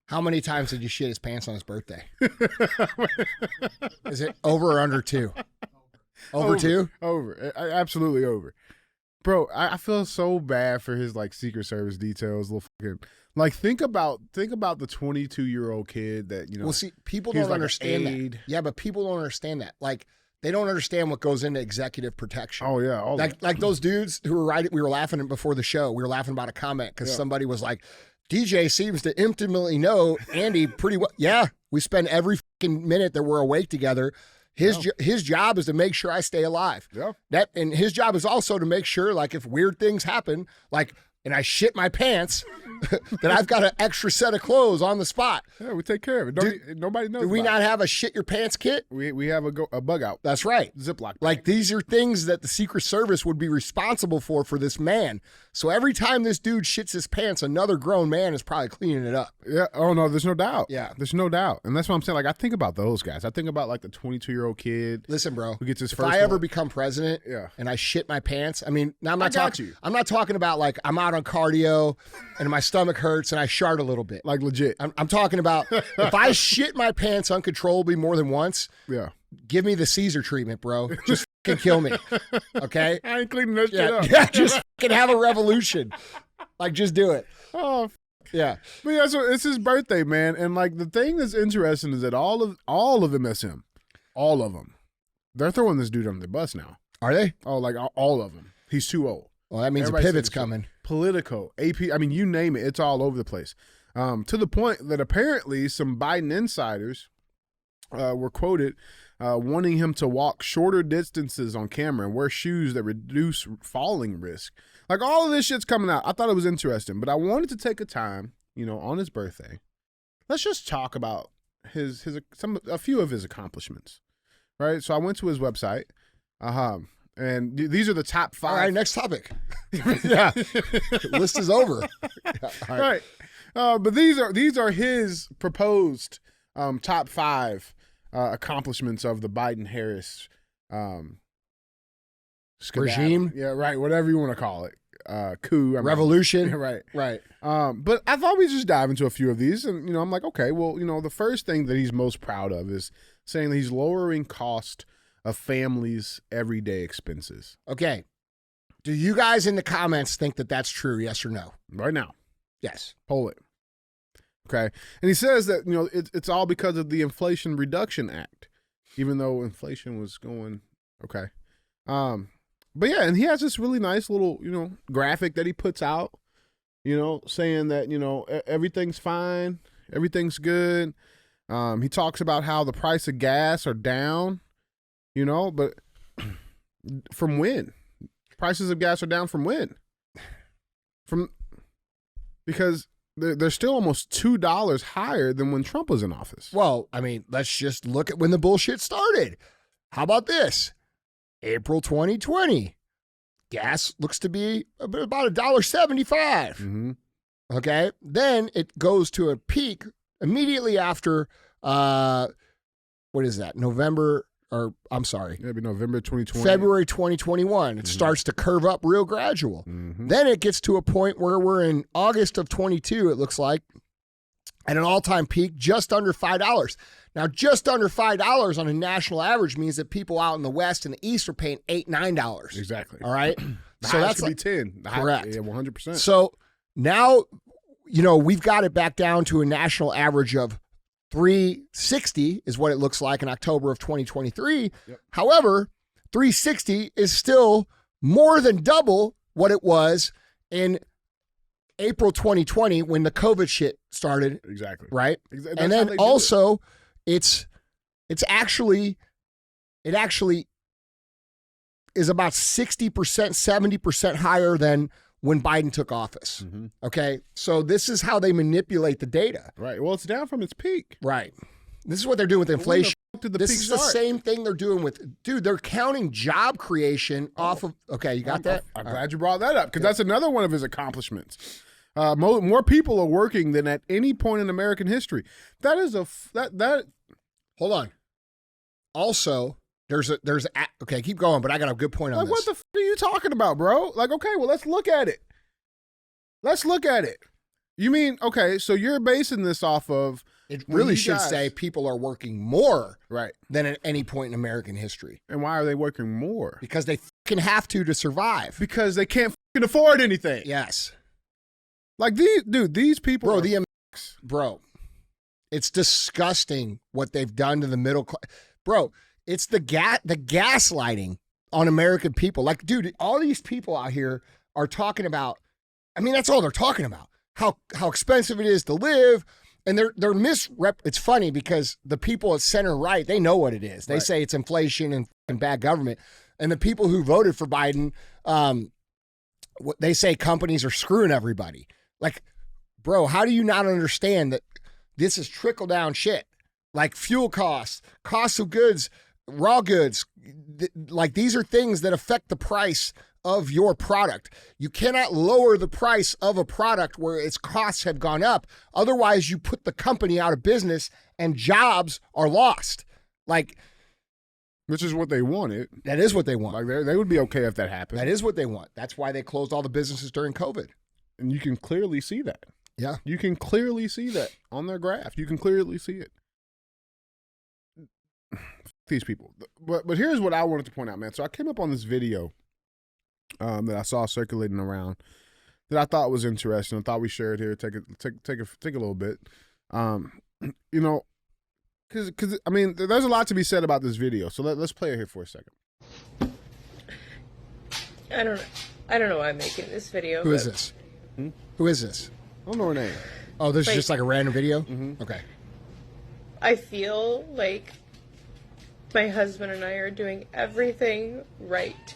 How many times did you shit his pants on his birthday? Is it over or under 2? Over 2? Over. Absolutely over. Bro, I feel so bad for his, like, Secret Service details. Little fucking, like, think about the 22-year-old kid that, you know. Well, see, people don't understand that. Yeah, but people don't understand that. Like, they don't understand what goes into executive protection. Oh, yeah. Like those dudes who were writing, we were laughing before the show. We were laughing about a comment because somebody was like, DJ seems to intimately know Andy pretty well. Yeah, we spend every fucking minute that we're awake together. His job is to make sure I stay alive. Yeah. And his job is also to make sure, like, if weird things happen, like and I shit my pants, then I've got an extra set of clothes on the spot. Yeah, we take care of it. Nobody knows. Do we about not it. have a shit your pants kit? We have a bug out. That's right. Ziploc bag. Like, these are things that the Secret Service would be responsible for this man. So every time this dude shits his pants, another grown man is probably cleaning it up. Yeah. Oh no, there's no doubt. Yeah. There's no doubt, and that's what I'm saying. Like, I think about those guys. I think about like the 22-year-old kid. Listen, bro. Who gets his if first I ever one. become president, Yeah. and I shit my pants, I mean, now I'm not I got talking. you. I'm not talking about like I'm out on cardio, and my stomach hurts, and I shart a little bit. Like legit. I'm talking about if I shit my pants uncontrollably more than once, Yeah. give me the Caesar treatment, bro. Just fucking kill me, okay? I ain't cleaning that shit Yeah, up. yeah, just fucking have a revolution. Like, just do it. Oh, Yeah. but yeah, so it's his birthday, man, and like the thing that's interesting is that all of them SM, all of them, they're throwing this dude under the bus now. Are they? Oh, like all of them. He's too old. Well, that means Everybody a pivot's says so. coming. Politico, AP, I mean, you name it, it's all over the place. To the point that apparently some Biden insiders were quoted wanting him to walk shorter distances on camera and wear shoes that reduce falling risk. Like, all of this shit's coming out. I thought it was interesting, but I wanted to take a time, on his birthday. Let's just talk about a few of his accomplishments, right? So I went to his website, and these are the top 5. All right, next topic. Yeah. List is over. Yeah, all right. Right. But these are his proposed top 5 accomplishments of the Biden-Harris Regime? Yeah, right. Whatever you want to call it. Coup. Revolution. Right. Right. But I thought we'd just dive into a few of these. And, I'm like, okay, well, the first thing that he's most proud of is saying that he's lowering cost of families' everyday expenses. Okay. Do you guys in the comments think that that's true? Yes or no? Right now. Yes. Hold it. Okay. And he says that, it's all because of the Inflation Reduction Act, even though inflation was going, okay. But yeah, and he has this really nice little, graphic that he puts out, saying that, everything's fine, everything's good. He talks about how the price of gas are down, but from when? Prices of gas are down from when? Because they're still almost $2 higher than when Trump was in office. Well, I mean, let's just look at when the bullshit started. How about this? April 2020. Gas looks to be about $1.75. Mm-hmm. Okay. Then it goes to a peak immediately after, what is that? It'd be November 2020. February 2021. It starts to curve up real gradual. Mm-hmm. Then it gets to a point where we're in August of 22, it looks like, at an all-time peak, just under $5. Now, just under $5 on a national average means that people out in the West and the East are paying $8, $9. Exactly. All right? The So highest that's could be 10. The correct. Yeah, 100%. So now, we've got it back down to a national average of $3.60 is what it looks like in October of 2023. Yep. However, $3.60 is still more than double what it was in April 2020 when the COVID shit started, Exactly. right? That's And how then they do also it actually is about 60%, 70% higher than when Biden took office. Mm-hmm. Okay. So this is how they manipulate the data. Right. Well, it's down from its peak. Right. This is what they're doing with inflation. When the fuck did the This peak is start? the same thing they're doing with, dude, they're counting job creation off of, okay, you got that? I'm glad you brought that up because that's another one of his accomplishments. More people are working than at any point in American history. That is Hold on. Also, okay, keep going, but I got a good point on like, this. what the f are you talking about, bro? Like, okay, well, let's look at it. You mean, okay, so you're basing this off of It when really you should guys- say people are working more right. than at any point in American history And why are they working more? because they fucking have to survive. Because they can't fucking afford anything. Yes. Like these people Bro, are bro, it's disgusting what they've done to the middle class. Bro, it's the gaslighting on American people. Like, dude, all these people out here are talking about, I mean, that's all they're talking about. How expensive it is to live. And they're it's funny because the people at center right, they know what it is. They Right. say it's inflation and bad government. And the people who voted for Biden, they say companies are screwing everybody. Like, bro, how do you not understand that this is trickle down shit? Like fuel costs, costs of goods, raw goods. Like these are things that affect the price of your product. You cannot lower the price of a product where its costs have gone up. Otherwise, you put the company out of business and jobs are lost. Like, which is what they wanted. That is what they want. Like they would be okay if that happened. That is what they want. That's why they closed all the businesses during COVID. And you can clearly see that. Yeah. You can clearly see that on their graph. You can clearly see it. These people. But here's what I wanted to point out, man. So I came up on this video that I saw circulating around that I thought was interesting. I thought we shared here. Take a little bit. You know, because I mean, there's a lot to be said about this video. So let's play it here for a second. I don't know why I'm making this video. Who is this? Who is this? I don't know her name. Oh, this is Like- just like a random video? Mm-hmm. Okay. I feel like my husband and I are doing everything right.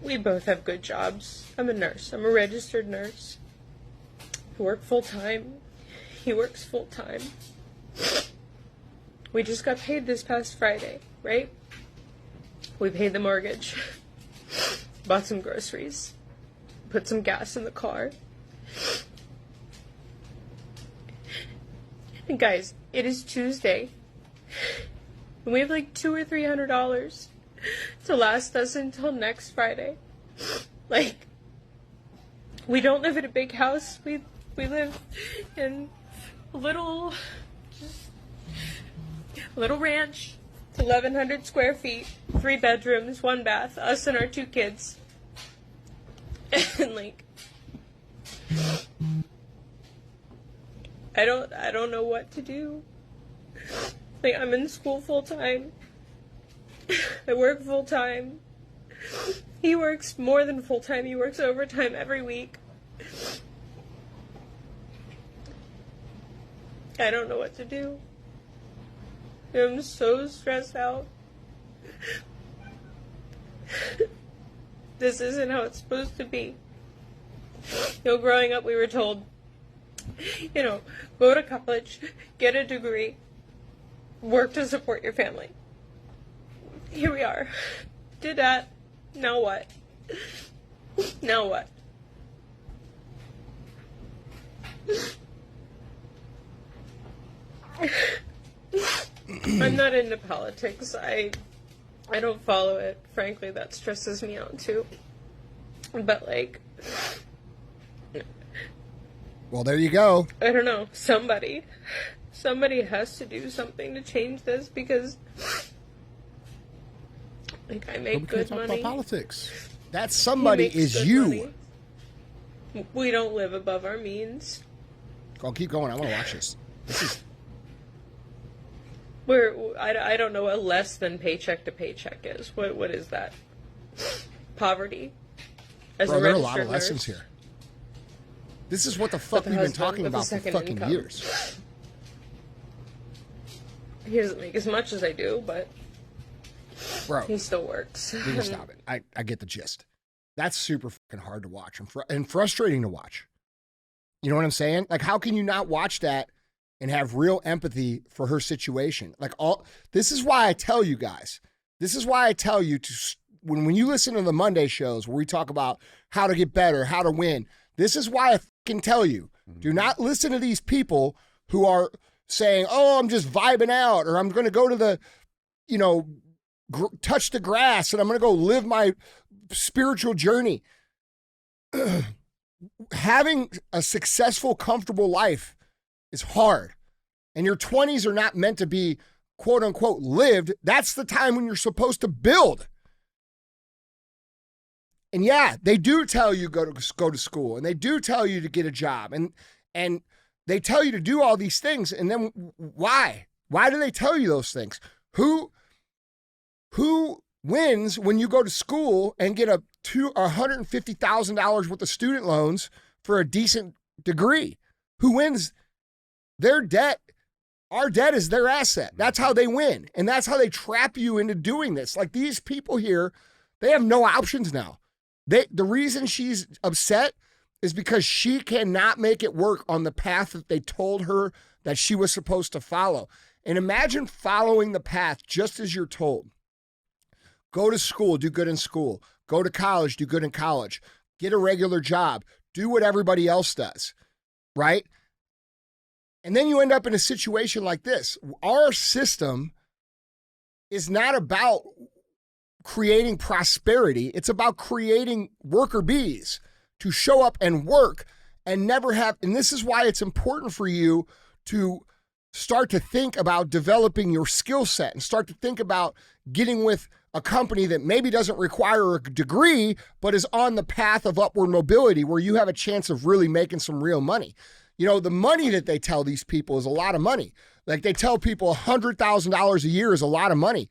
We both have good jobs. I'm a nurse. I'm a registered nurse. I work full-time. He works full-time. We just got paid this past Friday, right? We paid the mortgage. Bought some groceries. Put some gas in the car. And guys, it is Tuesday. And we have like $200 or $300 to last us until next Friday. Like, we don't live in a big house. We live in a little ranch. It's 1,100 square feet, 3 bedrooms, 1 bath, us and our 2 kids. And like, I don't know what to do. Like, I'm in school full time. I work full time. He works more than full time. He works overtime every week. I don't know what to do. I'm so stressed out. This isn't how it's supposed to be. You know, growing up, we were told, you know, go to college, get a degree, work to support your family. Here we are. Did that. Now what? Now what? I'm not into politics. I don't follow it. Frankly, that stresses me out too. But like, Well, there you go. I don't know. Somebody has to do something to change this because, like, I make good Talk money. about politics. That He somebody makes is good you. money. We don't live above our means. I'll keep going. I want to watch this. This is I don't know what less than paycheck to paycheck is. What is that? Poverty. As bro, a there are a lot registered of lessons nurse. here. This is what the fuck the we've been husband talking with the about for second fucking income. years. He doesn't make as much as I do, but Bro, he still works. you can stop it. I get the gist. That's super fucking hard to watch and frustrating to watch. You know what I'm saying? Like, how can you not watch that and have real empathy for her situation? Like, this is why I tell you guys. This is why I tell you to when you listen to the Monday shows where we talk about how to get better, how to win. This is why I fucking tell you, do not listen to these people who are saying, "Oh, I'm just vibing out," or "I'm going to go to the, you know, touch the grass and I'm going to go live my spiritual journey." Having a successful, comfortable life is hard. And your 20s are not meant to be, quote unquote, lived. That's the time when you're supposed to build. And yeah, they do tell you go to school, and they do tell you to get a job, and they tell you to do all these things. And then why? Why do they tell you those things? Who wins when you go to school and get $150,000 worth of student loans for a decent degree? Who wins? Their debt. Our debt is their asset. That's how they win. And that's how they trap you into doing this. Like, these people here, they have no options now. The reason she's upset is because she cannot make it work on the path that they told her that she was supposed to follow. And imagine following the path just as you're told. Go to school, do good in school. Go to college, do good in college. Get a regular job. Do what everybody else does, right? And then you end up in a situation like this. Our system is not about creating prosperity. It's about creating worker bees to show up and work and never have. And this is why it's important for you to start to think about developing your skill set and start to think about getting with a company that maybe doesn't require a degree, but is on the path of upward mobility where you have a chance of really making some real money. You know, the money that they tell these people is a lot of money. Like they tell people $100,000 a year is a lot of money.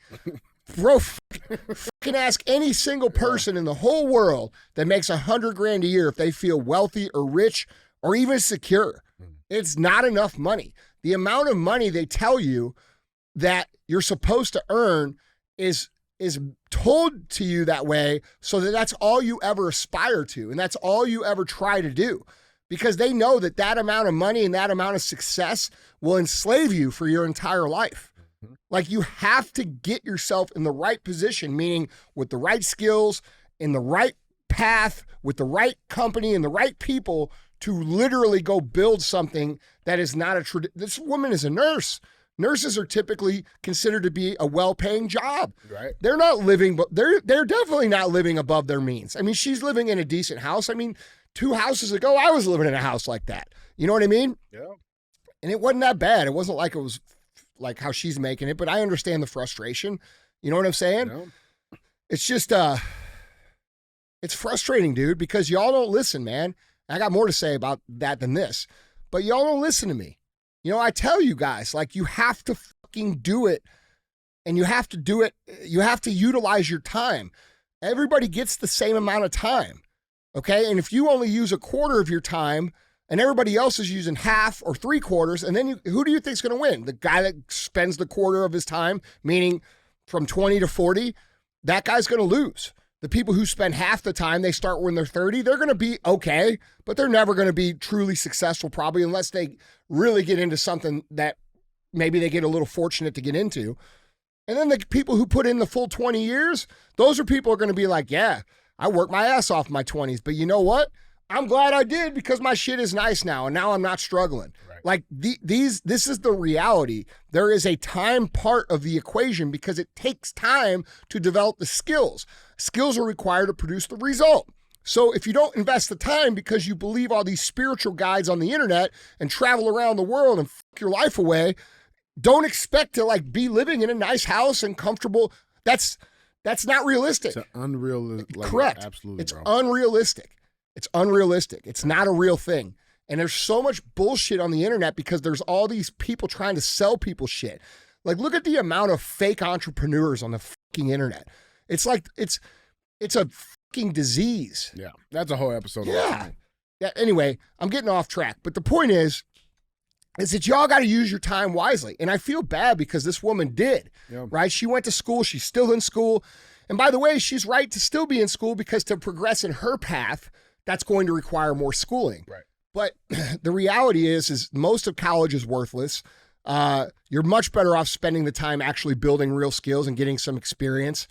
Bro, fucking ask any single person in the whole world that makes $100,000 a year if they feel wealthy or rich or even secure. It's not enough money. The amount of money they tell you that you're supposed to earn is told to you that way so that that's all you ever aspire to and that's all you ever try to do, because they know that that amount of money and that amount of success will enslave you for your entire life. Like you have to get yourself in the right position, meaning with the right skills, in the right path, with the right company and the right people to literally go build something that is not a this woman is a nurse. Nurses are typically considered to be a well-paying job. Right. They're not living, but they're definitely not living above their means. I mean, she's living in a decent house. I mean, 2 houses ago, I was living in a house like that. You know what I mean? Yeah. And it wasn't that bad. It wasn't like it was like how she's making it, but I understand the frustration. You know what I'm saying? Yeah. It's just, it's frustrating, dude, because y'all don't listen, man. I got more to say about that than this, but y'all don't listen to me. You know, I tell you guys, like, you have to fucking do it, and you have to do it. You have to utilize your time. Everybody gets the same amount of time, okay? And if you only use a quarter of your time and everybody else is using half or 3/4, and then who do you think is going to win? The guy that spends the quarter of his time, meaning from 20 to 40, that guy's going to lose. The people who spend half the time, they start when they're 30, they're going to be okay, but they're never going to be truly successful probably unless they really get into something that maybe they get a little fortunate to get into. And then the people who put in the full 20 years, those are people who are going to be like, yeah, I worked my ass off in my 20s, but you know what? I'm glad I did because my shit is nice now, and now I'm not struggling. Right. Like this is the reality. There is a time part of the equation because it takes time to develop the skills. Skills are required to produce the result. So if you don't invest the time because you believe all these spiritual guides on the internet and travel around the world and fuck your life away, don't expect to like be living in a nice house and comfortable. That's not realistic. It's unrealistic. Correct. Absolutely, it's bro. Unrealistic. It's unrealistic. It's not a real thing. And there's so much bullshit on the internet because there's all these people trying to sell people shit. Like, look at the amount of fake entrepreneurs on the fucking internet. It's like, it's a fucking disease. Yeah. That's a whole episode. Yeah. Yeah. Anyway, I'm getting off track. But the point is that y'all got to use your time wisely. And I feel bad because this woman did, right? She went to school. She's still in school. And by the way, she's right to still be in school because to progress in her path, that's going to require more schooling. Right. But the reality is most of college is worthless. You're much better off spending the time actually building real skills and getting some experience.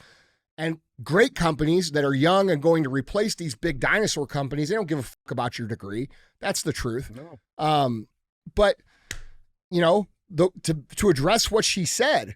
And great companies that are young and going to replace these big dinosaur companies, they don't give a fuck about your degree. That's the truth. No. But, you know, to address what she said,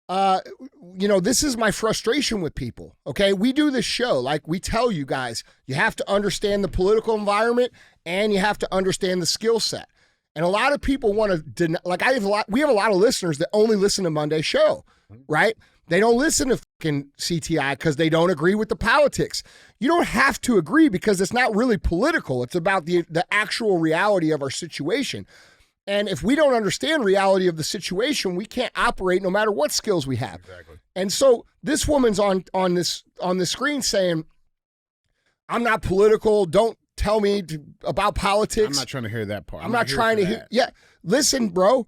you know, this is my frustration with people, okay? We do this show, like we tell you guys, you have to understand the political environment and you have to understand the skill set. And a lot of people want to, like we have a lot of listeners that only listen to Monday's show, right? They don't listen to fucking CTI because they don't agree with the politics. You don't have to agree because it's not really political. It's about the actual reality of our situation. And if we don't understand reality of the situation, we can't operate no matter what skills we have. Exactly. And so this woman's on the screen saying, I'm not political. Don't tell me about politics. I'm not trying to hear that part. I'm not trying to hear. Yeah. Listen, bro,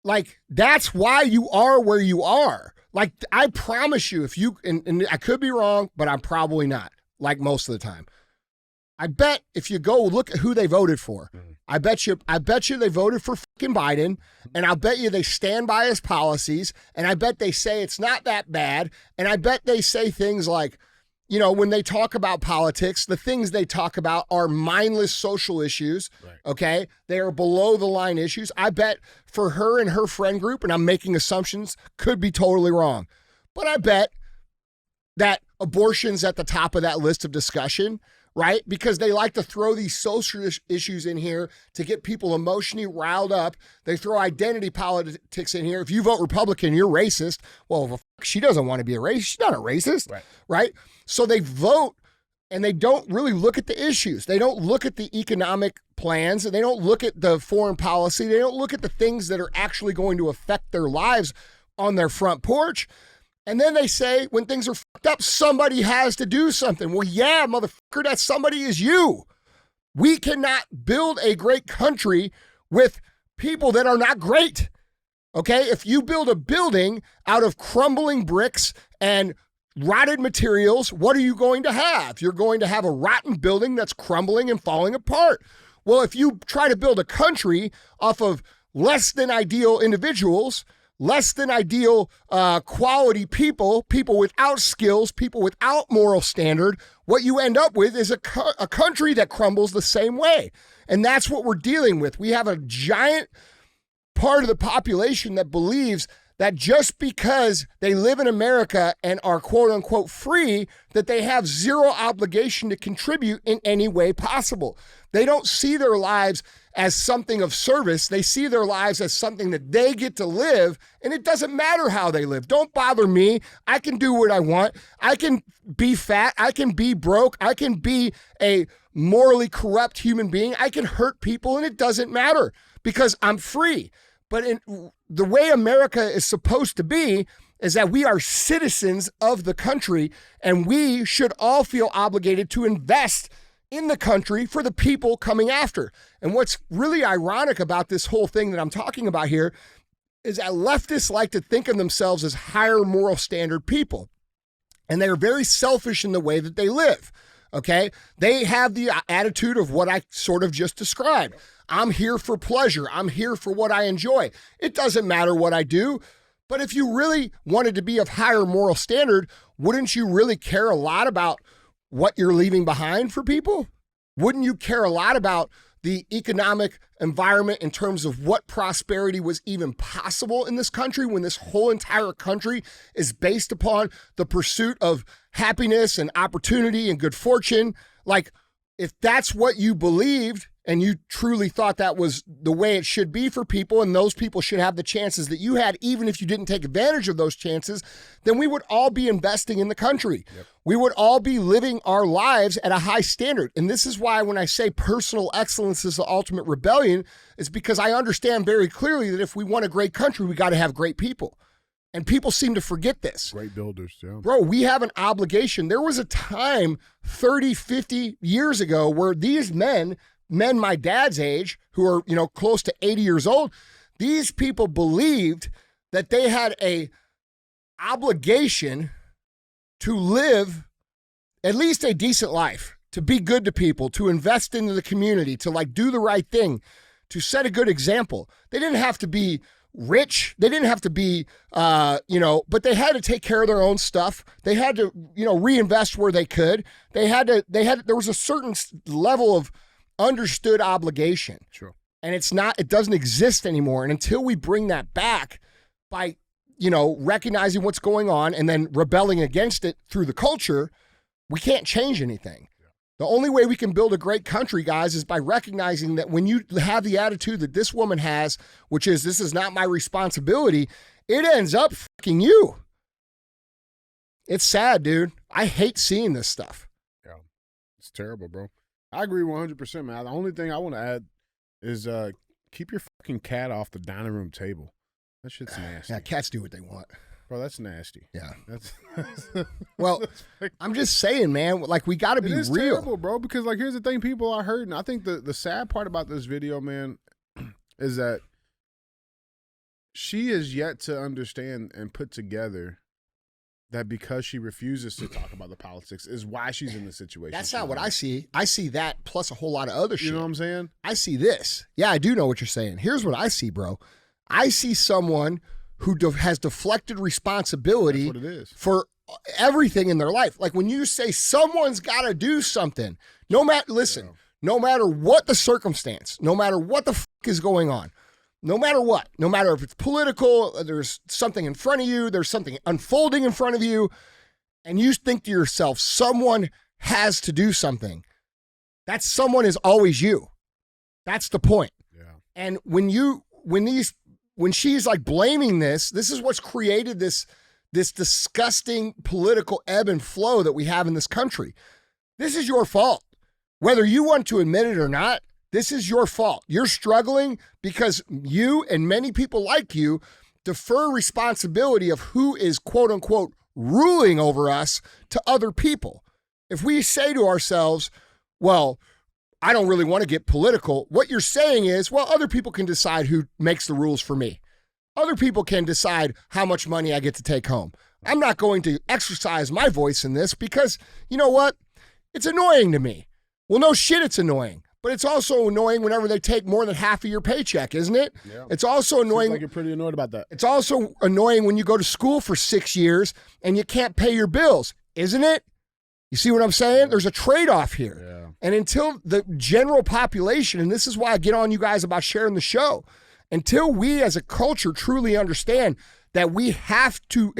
like that's why you are where you are. Like I promise you, if you, and I could be wrong, but I'm probably not. like most of the time. I bet if you go look at who they voted for, I bet you they voted for fucking Biden, and I'll bet you they stand by his policies, and I bet they say it's not that bad, and I bet they say things like, you know, when they talk about politics, the things they talk about are mindless social issues, okay? They are below the line issues. I bet for her and her friend group, and I'm making assumptions, could be totally wrong, but I bet that abortion's at the top of that list of discussion, right? Because they like to throw these social issues in here to get people emotionally riled up. They throw identity politics in here. If you vote Republican, you're racist. Well, she doesn't want to be a racist. She's not a racist, right? So they vote and they don't really look at the issues. They don't look at the economic plans. They don't look at the foreign policy. They don't look at the things that are actually going to affect their lives on their front porch. And then they say, when things are fucked up, somebody has to do something. Well, yeah, motherfucker, that somebody is you. We cannot build a great country with people that are not great, okay? If you build a building out of crumbling bricks and rotted materials, what are you going to have? You're going to have a rotten building that's crumbling and falling apart. Well, if you try to build a country off of less than ideal individuals, less than ideal quality people without skills, people without moral standard, what you end up with is a country that crumbles the same way. And that's what we're dealing with. We have a giant part of the population that believes that just because they live in America and are quote unquote free, that they have zero obligation to contribute in any way possible. They don't see their lives as something of service. They see their lives as something that they get to live, and it doesn't matter how they live. Don't bother me. I can do what I want. I can be fat. I can be broke. I can be a morally corrupt human being. I can hurt people, and it doesn't matter because I'm free. But in the way America is supposed to be is that we are citizens of the country, and we should all feel obligated to invest in the country for the people coming after. And what's really ironic about this whole thing that I'm talking about here is that leftists like to think of themselves as higher moral standard people. And they're very selfish in the way that they live, okay? They have the attitude of what I sort of just described. I'm here for pleasure. I'm here for what I enjoy. It doesn't matter what I do. But if you really wanted to be of higher moral standard, wouldn't you really care a lot about what you're leaving behind for people? Wouldn't you care a lot about the economic environment in terms of what prosperity was even possible in this country when this whole entire country is based upon the pursuit of happiness and opportunity and good fortune? Like, if that's what you believed and you truly thought that was the way it should be for people and those people should have the chances that you had, even if you didn't take advantage of those chances, then we would all be investing in the country. Yep. We would all be living our lives at a high standard. And this is why when I say personal excellence is the ultimate rebellion, it's because I understand very clearly that if we want a great country, we got to have great people. And people seem to forget this. Great builders, yeah. Bro, we have an obligation. There was a time 30, 50 years ago where these men my dad's age, who are, you know, close to 80 years old, these people believed that they had a obligation to live at least a decent life, to be good to people, to invest into the community, to like do the right thing, to set a good example. They didn't have to be rich. They didn't have to be, but they had to take care of their own stuff. They had to, reinvest where they could. There was a certain level of understood obligation. Sure. And it doesn't exist anymore. And until we bring that back by, recognizing what's going on and then rebelling against it through the culture, we can't change anything. Yeah. The only way we can build a great country, guys, is by recognizing that when you have the attitude that this woman has, which is, this is not my responsibility, it ends up fucking you. It's sad, dude. I hate seeing this stuff. Yeah. It's terrible, bro. I agree 100%, man. The only thing I want to add is keep your fucking cat off the dining room table. That shit's nasty. Yeah, cats do what they want. Bro, that's nasty. Yeah. That's well, I'm just saying, man, like, we got to be real. It's terrible, bro, because, like, here's the thing people are hurting. I think the sad part about this video, man, is that she is yet to understand and put together that because she refuses to talk about the politics is why she's in the situation. That's not what I see. I see that plus a whole lot of other shit. You know what I'm saying? I see this. Yeah, I do know what you're saying. Here's what I see, bro. I see someone who has deflected responsibility That's what it is. for everything in their life. Like when you say someone's got to do something, no matter what the circumstance, no matter what the fuck is going on, no matter what, no matter if it's political, there's something in front of you, there's something unfolding in front of you, and you think to yourself, someone has to do something. That someone is always you. That's the point. Yeah. And when she's like blaming this is what's created this disgusting political ebb and flow that we have in this country. This is your fault. Whether you want to admit it or not, this is your fault. You're struggling because you and many people like you defer responsibility of who is quote unquote ruling over us to other people. If we say to ourselves, well, I don't really want to get political, what you're saying is, well, other people can decide who makes the rules for me. Other people can decide how much money I get to take home. I'm not going to exercise my voice in this because, you know what? It's annoying to me. Well, no shit, it's annoying. But it's also annoying whenever they take more than half of your paycheck, isn't it? Yeah. It's also annoying. Seems like you're pretty annoyed about that. It's also annoying when you go to school for 6 years and you can't pay your bills, isn't it? You see what I'm saying? Yeah. There's a trade-off here. Yeah. And until the general population, and this is why I get on you guys about sharing the show, until we as a culture truly understand that we have to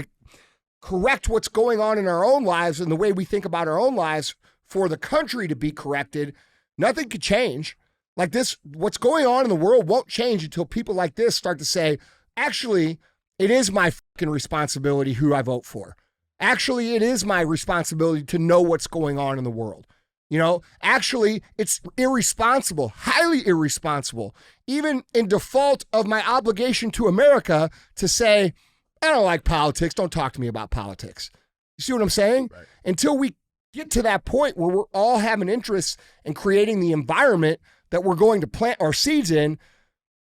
correct what's going on in our own lives and the way we think about our own lives for the country to be corrected, nothing could change. Like this, what's going on in the world won't change until people like this start to say, actually, it is my fucking responsibility who I vote for. Actually, it is my responsibility to know what's going on in the world. You know, actually, it's irresponsible, highly irresponsible, even in default of my obligation to America to say, I don't like politics. Don't talk to me about politics. You see what I'm saying? Right. Until we get to that point where we're all having interests in creating the environment that we're going to plant our seeds in,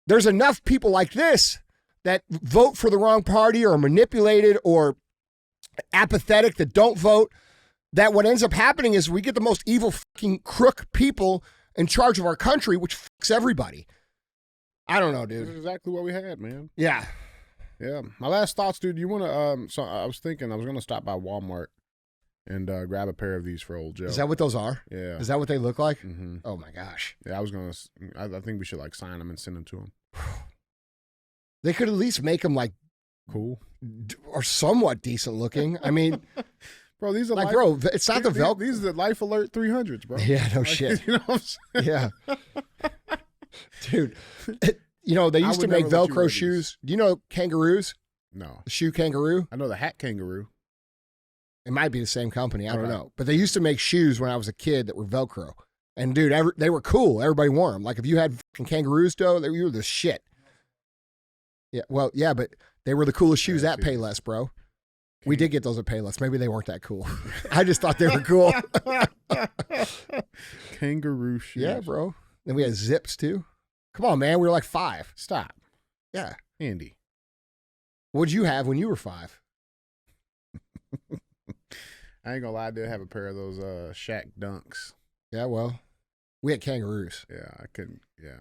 there's enough people like this that vote for the wrong party or are manipulated or apathetic that don't vote, that what ends up happening is we get the most evil fucking crook people in charge of our country, which fucks everybody. I don't know, This dude. is exactly what we had, man. Yeah. Yeah. My last thoughts, dude. You want to? So I was thinking I was gonna stop by Walmart and grab a pair of these for old Joe. Is that what those are? Yeah. Is that what they look like? Mm-hmm. Oh my gosh. Yeah, I was gonna. I think we should like sign them and send them to him. They could at least make them like Cool. or somewhat decent looking. I mean, Bro, these are like, bro, it's not the Velcro. These are the Life Alert 300s, bro. Yeah, no Like, shit. You know what I'm saying? Yeah. Dude, you know, they I used to would make never let you wear Velcro these. shoes. Do you know kangaroos? No. The shoe kangaroo? I know the hat kangaroo. It might be the same company. I don't Okay. know. But they used to make shoes when I was a kid that were Velcro. And dude, they were cool. Everybody wore them. Like if you had fucking kangaroos, though, you were the shit. Yeah, well, yeah, but they were the coolest shoes Yeah, at Payless, bro. We did get those at Payless. Maybe they weren't that cool. I just thought they were cool. Kangaroo shoes. Yeah, bro. Then we had zips too. Come on, man. We were like 5. Stop. Yeah. Andy. What'd you have when you were 5? I ain't gonna lie, I did have a pair of those Shaq Dunks. Yeah, well, we had kangaroos. Yeah, I couldn't. Yeah.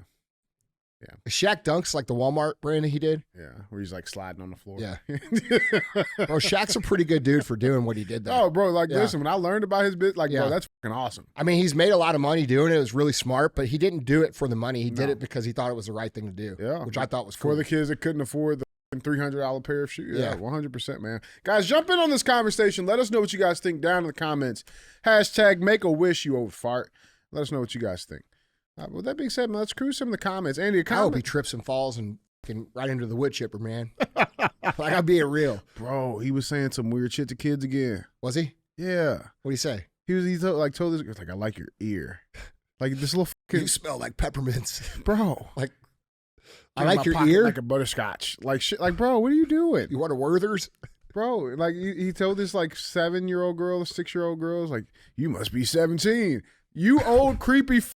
Shaq Dunks like the Walmart brand that he did. Yeah. Where he's like sliding on the floor. Yeah. Bro, Shaq's a pretty good dude for doing what he did there. Oh, bro, like Yeah. listen, when I learned about his bit, like, Yeah. bro, that's fucking awesome. I mean, he's made a lot of money doing it. It was really smart, but he didn't do it for the money. He did No. it because he thought it was the right thing to do. Yeah. Which I thought was For cool. the kids that couldn't afford the $300 pair of shoes. Yeah, Yeah. 100%, man. Guys, jump in on this conversation. Let us know what you guys think down in the comments. Hashtag make a wish, you old fart. Let us know what you guys think. With that being said, man, let's cruise some of the comments. Andy, a I hope he comment? trips and falls and fucking right into the wood chipper, man. Like, I'm being real. Bro, he was saying some weird shit to kids again. Was he? Yeah. What'd he say? He told this, like, I like your ear. Like this little You fucking, smell like peppermints. bro. Like, I In like my your pocket ear. like a butterscotch. Like shit. Like, bro, what are you doing? You want a Werther's? Bro, like he told this like 7-year-old girl, 6-year-old girls, like, you must be 17. You old creepy fuck.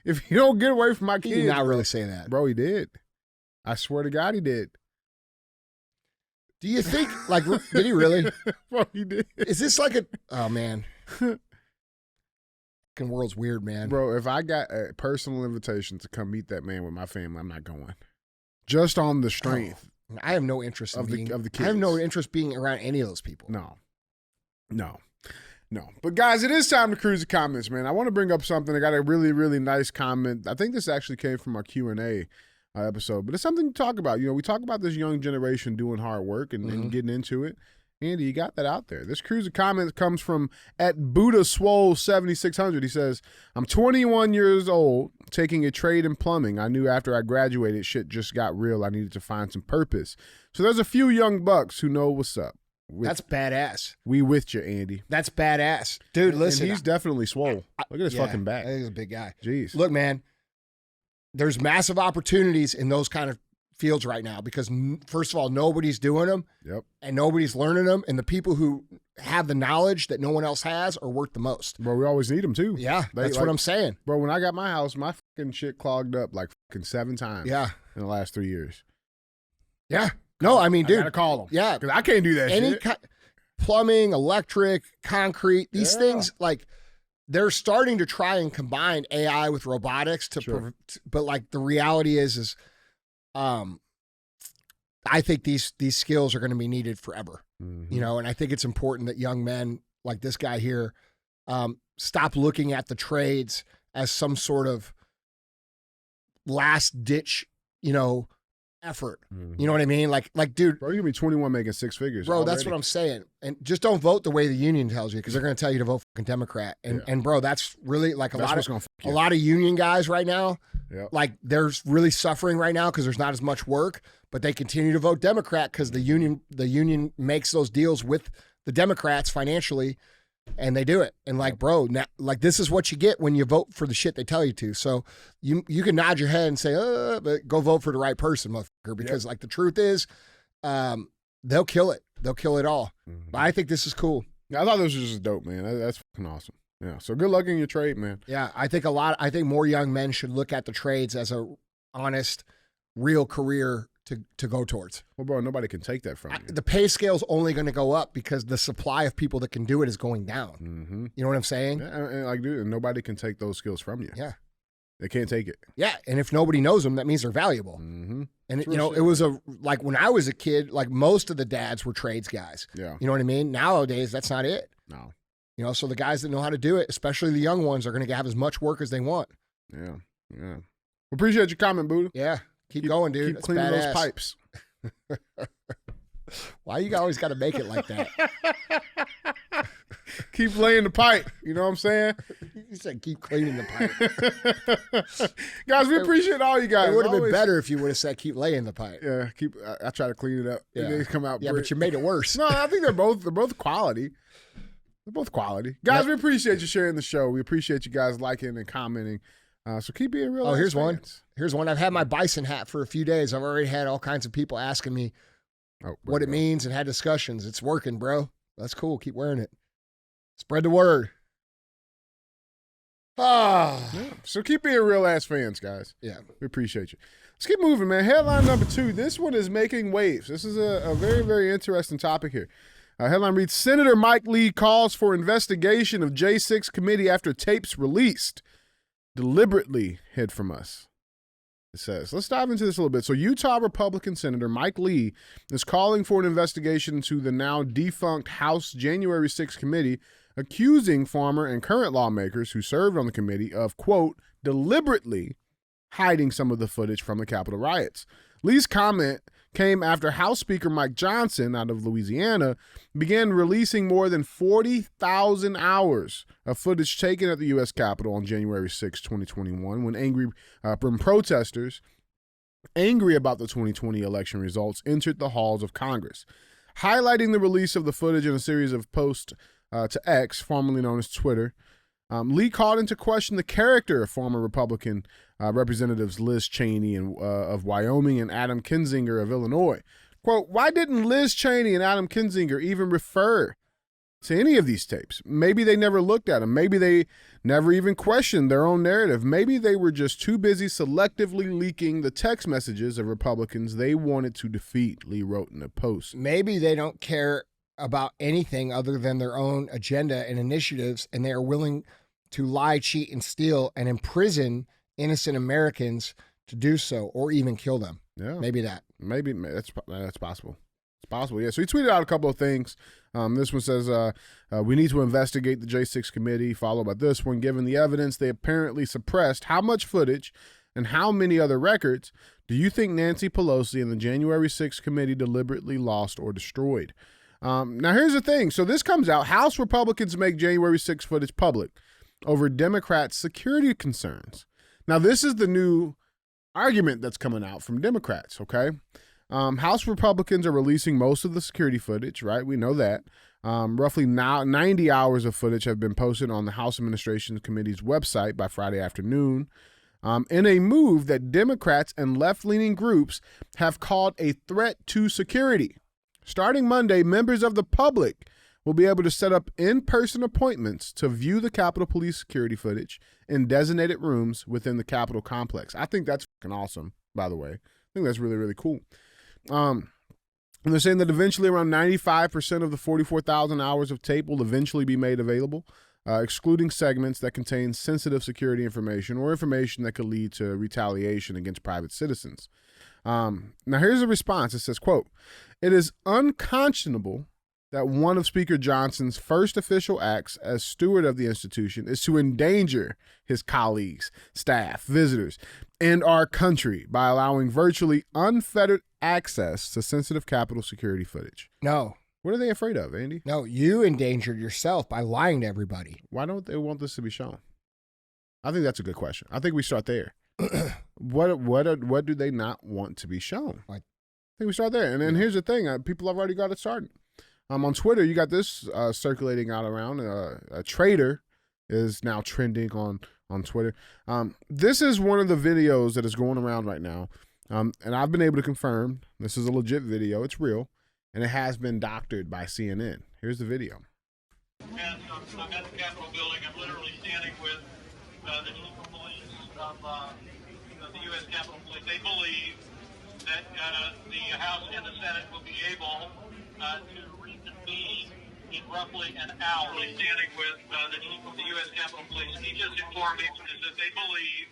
If you don't get away from my He kids. did not really say that. Bro, he did. I swear to God he did. Do you think, like, did he really? Bro, he did. Is this like a, oh, man. Fucking world's weird, man. Bro, if I got a personal invitation to come meet that man with my family, I'm not going. Just on the strength. Oh, I have no interest of the I kids. have no interest being around any of those people. No. But guys, it is time to cruise the comments, man. I want to bring up something. I got a really, really nice comment. I think this actually came from our Q&A episode, but it's something to talk about. You know, we talk about this young generation doing hard work and getting into it. Andy, you got that out there. This cruise of comments comes from at Buddha Swole 7600. He says, I'm 21 years old, taking a trade in plumbing. I knew after I graduated, shit just got real. I needed to find some purpose. So there's a few young bucks who know what's up. That's badass. We with you, Andy. That's badass. Dude, listen. And he's definitely swole. Look at his fucking back. He's a big guy. Jeez. Look, man, there's massive opportunities in those kind of fields right now because, first of all, nobody's doing them. Yep. And nobody's learning them. And the people who have the knowledge that no one else has are worth the most. Bro, we always need them, too. Yeah, that's what I'm saying. Bro, when I got my house, my fucking shit clogged up like fucking 7 times in the last 3 years. Yeah. No, I mean, dude. I gotta call them. Yeah. Because I can't do that shit. Plumbing, electric, concrete, these things, like, they're starting to try and combine AI with robotics but like the reality is I think these skills are going to be needed forever, you know, and I think it's important that young men like this guy here stop looking at the trades as some sort of last ditch, you know, effort. You know what I mean? Like, dude. Bro, you're going to be 21 making 6 figures. Bro, already. that's what I'm saying. And just don't vote the way the union tells you because they're going to tell you to vote fucking Democrat. And bro, that's really like a lot of union guys right now. Yep. Like they're really suffering right now because there's not as much work, but they continue to vote Democrat because the union makes those deals with the Democrats financially. And they do it. And like, bro, now, like this is what you get when you vote for the shit they tell you to. So you can nod your head and say, but go vote for the right person, motherfucker. Because like the truth is, they'll kill it. They'll kill it all. But I think this is cool. Yeah, I thought this was just dope, man. That's fucking awesome. Yeah. So good luck in your trade, man. Yeah. I think more young men should look at the trades as a honest, real career to go towards. Well, bro, nobody can take that from you. The pay scale's only going to go up because the supply of people that can do it is going down. You know what I'm saying? Yeah, and like, dude, nobody can take those skills from you. Yeah. They can't take it. Yeah, and if nobody knows them, that means they're valuable. And you know, it was like when I was a kid, like most of the dads were trades guys. Yeah. You know what I mean? Nowadays, that's not it. No. You know, so the guys that know how to do it, especially the young ones, are going to have as much work as they want. Yeah. Yeah. Appreciate your comment, Buddha. Yeah. Keep going, dude. Keep That's cleaning badass. those pipes. Why you always got to make it like that? Keep laying the pipe. You know what I'm saying? You said keep cleaning the pipe. Guys, we appreciate all you guys. It would have been better if you would have said keep laying the pipe. Yeah, I try to clean it up. Yeah. And they come out. Yeah, but you made it worse. No, I think they're both quality. They're both quality. Guys, we appreciate you sharing the show. We appreciate you guys liking and commenting. So keep being real. Oh, here's fans. one. Here's one. I've had my bison hat for a few days. I've already had all kinds of people asking me what it means and had discussions. It's working, bro. That's cool. Keep wearing it. Spread the word. Ah. Yeah. So keep being real ass fans, guys. Yeah. We appreciate you. Let's keep moving, man. Headline number 2. This one is making waves. This is a very, very interesting topic here. Headline reads, Senator Mike Lee calls for investigation of J6 committee after tapes released deliberately hid from us. It says, let's dive into this a little bit. So Utah Republican Senator Mike Lee is calling for an investigation into the now defunct House January 6 committee, accusing former and current lawmakers who served on the committee of, quote, deliberately hiding some of the footage from the Capitol riots. Lee's comment came after House Speaker Mike Johnson out of Louisiana began releasing more than 40,000 hours of footage taken at the U.S. Capitol on January 6, 2021, when protesters angry about the 2020 election results entered the halls of Congress. Highlighting the release of the footage in a series of posts to X, formerly known as Twitter, Lee called into question the character of former Republican Representatives Liz Cheney of Wyoming and Adam Kinzinger of Illinois. Quote, why didn't Liz Cheney and Adam Kinzinger even refer to any of these tapes. Maybe they never looked at them. Maybe they never even questioned their own narrative. Maybe they were just too busy selectively leaking the text messages of Republicans they wanted to defeat, Lee wrote in a post. Maybe they don't care about anything other than their own agenda and initiatives, and they are willing to lie, cheat, and steal and imprison innocent Americans to do so, or even kill them. Yeah. Maybe that's possible. It's possible, yeah. So he tweeted out a couple of things. This one says, we need to investigate the J6 committee, followed by this one. Given the evidence they apparently suppressed, how much footage and how many other records do you think Nancy Pelosi and the January 6th committee deliberately lost or destroyed? Now, here's the thing. So this comes out. House Republicans make January 6th footage public over Democrats' security concerns. Now, this is the new argument that's coming out from Democrats, okay? House Republicans are releasing most of the security footage, right? We know that. Roughly now 90 hours of footage have been posted on the House Administration Committee's website by Friday afternoon, in a move that Democrats and left-leaning groups have called a threat to security. Starting Monday, members of the public will be able to set up in-person appointments to view the Capitol Police security footage in designated rooms within the Capitol complex. I think that's fucking awesome, by the way. I think that's really, really cool. And they're saying that eventually around 95% of the 44,000 hours of tape will eventually be made available, excluding segments that contain sensitive security information or information that could lead to retaliation against private citizens. Now, here's a response. It says, quote, "It is unconscionable that one of Speaker Johnson's first official acts as steward of the institution is to endanger his colleagues, staff, visitors, and our country by allowing virtually unfettered access to sensitive Capitol security footage." No. What are they afraid of, Andy? No, you endangered yourself by lying to everybody. Why don't they want this to be shown? I think that's a good question. I think we start there. What do they not want to be shown? I think we start there. And then here's the thing. People have already got it started. On Twitter, you got this circulating out around. A traitor is now trending on Twitter. This is one of the videos that is going around right now. And I've been able to confirm this is a legit video. It's real. And it has been doctored by CNN. Here's the video. And I'm at the Capitol building. I'm literally standing with the chief of police of the U.S. Capitol Police. They believe that the House and the Senate will be able to reconvene in roughly an hour. I'm standing with the chief of the U.S. Capitol Police. He just informed me that they believe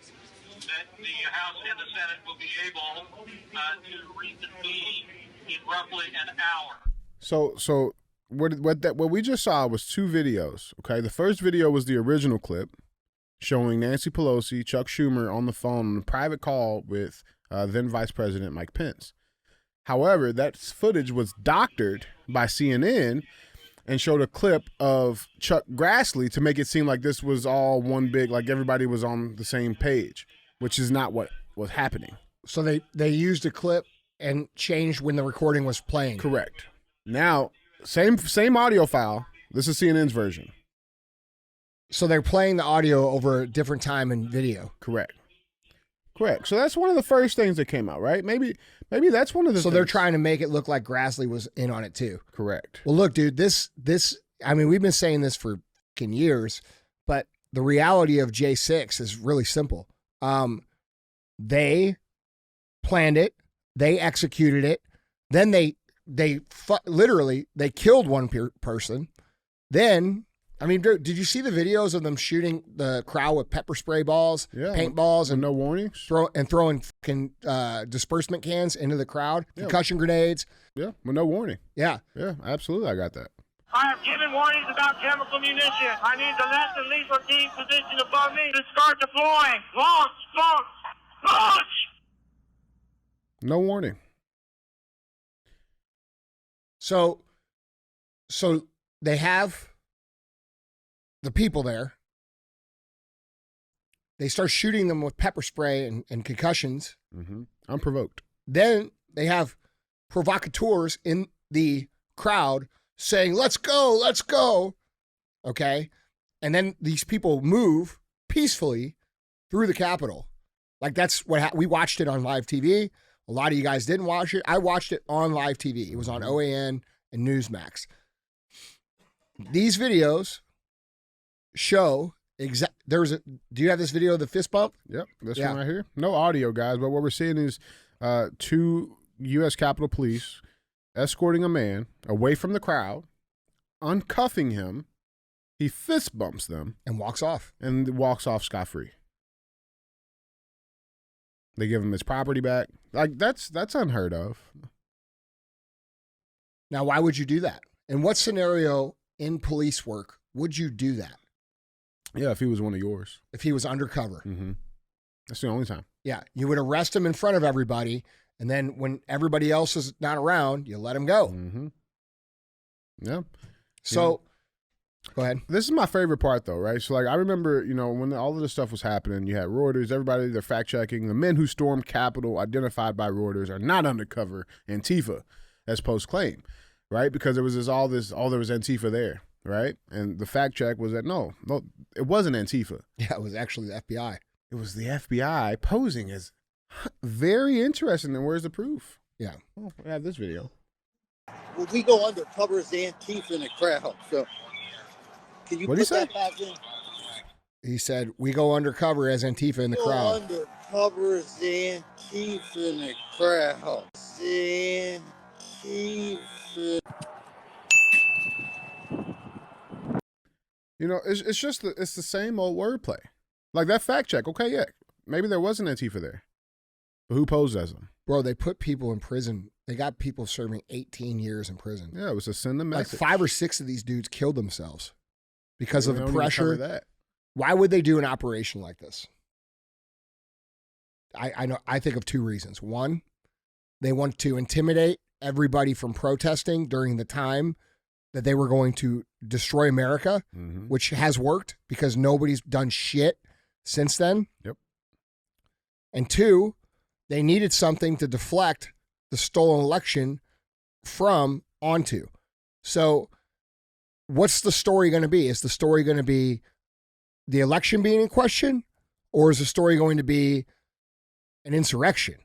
that the House and the Senate will be able to reconvene in roughly an hour. So what we just saw was two videos. Okay, the first video was the original clip showing Nancy Pelosi, Chuck Schumer on the phone on a private call with then Vice President Mike Pence. However, that footage was doctored by CNN and showed a clip of Chuck Grassley to make it seem like this was all one big, like everybody was on the same page, which is not what was happening. So they used a clip and changed when the recording was playing. Correct. Now, same audio file. This is CNN's version. So they're playing the audio over a different time in video. Correct. So that's one of the first things that came out, right? Maybe that's one of the So things. they're trying to make it look like Grassley was in on it too. Correct. Well, look, dude, this I mean, we've been saying this for fucking years, but the reality of J6 is really simple. They planned it, they executed it, then they literally killed one person. Then, I mean, dude, did you see the videos of them shooting the crowd with pepper spray balls, paintballs, and no warnings, throwing fucking disbursement cans into the crowd, concussion grenades? Yeah, with no warning. Yeah, absolutely, I got that. I have given warnings about chemical munitions. I need the less than lethal team positioned above me to start deploying. Launch! No warning. So they have the people there. They start shooting them with pepper spray and concussions. Mm-hmm. Unprovoked. Then they have provocateurs in the crowd saying, let's go. Okay. And then these people move peacefully through the Capitol. Like that's what we watched it on live TV. A lot of you guys didn't watch it. I watched it on live TV. It was on OAN and Newsmax. These videos show do you have this video of the fist bump? Yep, this one right here. No audio, guys, but what we're seeing is 2 U.S. Capitol Police escorting a man away from the crowd, uncuffing him. He fist bumps them And walks off. and walks off scot-free. They give him his property back. Like, that's unheard of. Now, why would you do that? In what scenario in police work would you do that? Yeah, if he was one of yours. If he was undercover? Mm-hmm. That's the only time. Yeah, you would arrest him in front of everybody, and then when everybody else is not around, you let him go. Mm-hmm. Yeah. So, go ahead. This is my favorite part, though, right? So, like, I remember, when all of this stuff was happening, you had Reuters, everybody, they're fact-checking. The men who stormed Capitol, identified by Reuters, are not undercover Antifa, as Post claimed, right? Because there was there was Antifa there, right? And the fact check was that no, it wasn't Antifa. Yeah, it was actually the FBI. It was the FBI posing as very interesting. And where's the proof? Yeah. Oh, we have this video. Well, we go undercover as Antifa in the crowd. So, can you What'd he put that say? back in? He said, we go undercover as Antifa in the Go crowd. undercover as Antifa in the crowd. Antifa. It's just it's the same old wordplay. Like that fact check. Okay, yeah, maybe there was an Antifa there, but who posed as them? Bro, they put people in prison. They got people serving 18 years in prison. Yeah, it was to send a Like message. 5 or 6 of these dudes killed themselves because of We the don't even cover pressure. that. Why would they do an operation like this? I think of 2 reasons. One, they want to intimidate everybody from protesting during the time that they were going to destroy America, Mm-hmm. which has worked because nobody's done shit since then. Yep. And 2, they needed something to deflect the stolen election from onto. So what's the story going to be? Is the story going to be the election being in question, or is the story going to be an insurrection?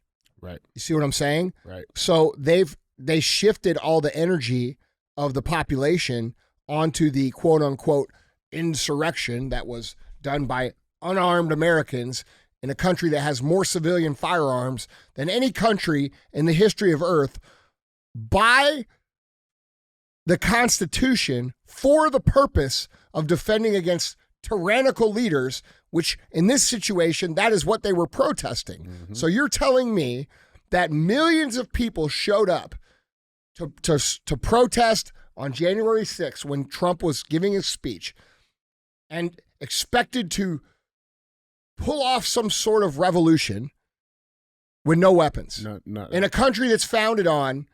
Right. You see what I'm saying? Right. So they shifted all the energy of the population onto the quote unquote insurrection that was done by unarmed Americans in a country that has more civilian firearms than any country in the history of Earth, by the Constitution for the purpose of defending against tyrannical leaders, which in this situation, that is what they were protesting. Mm-hmm. So you're telling me that millions of people showed up to protest on January 6th when Trump was giving his speech and expected to pull off some sort of revolution with no weapons in a country that's founded on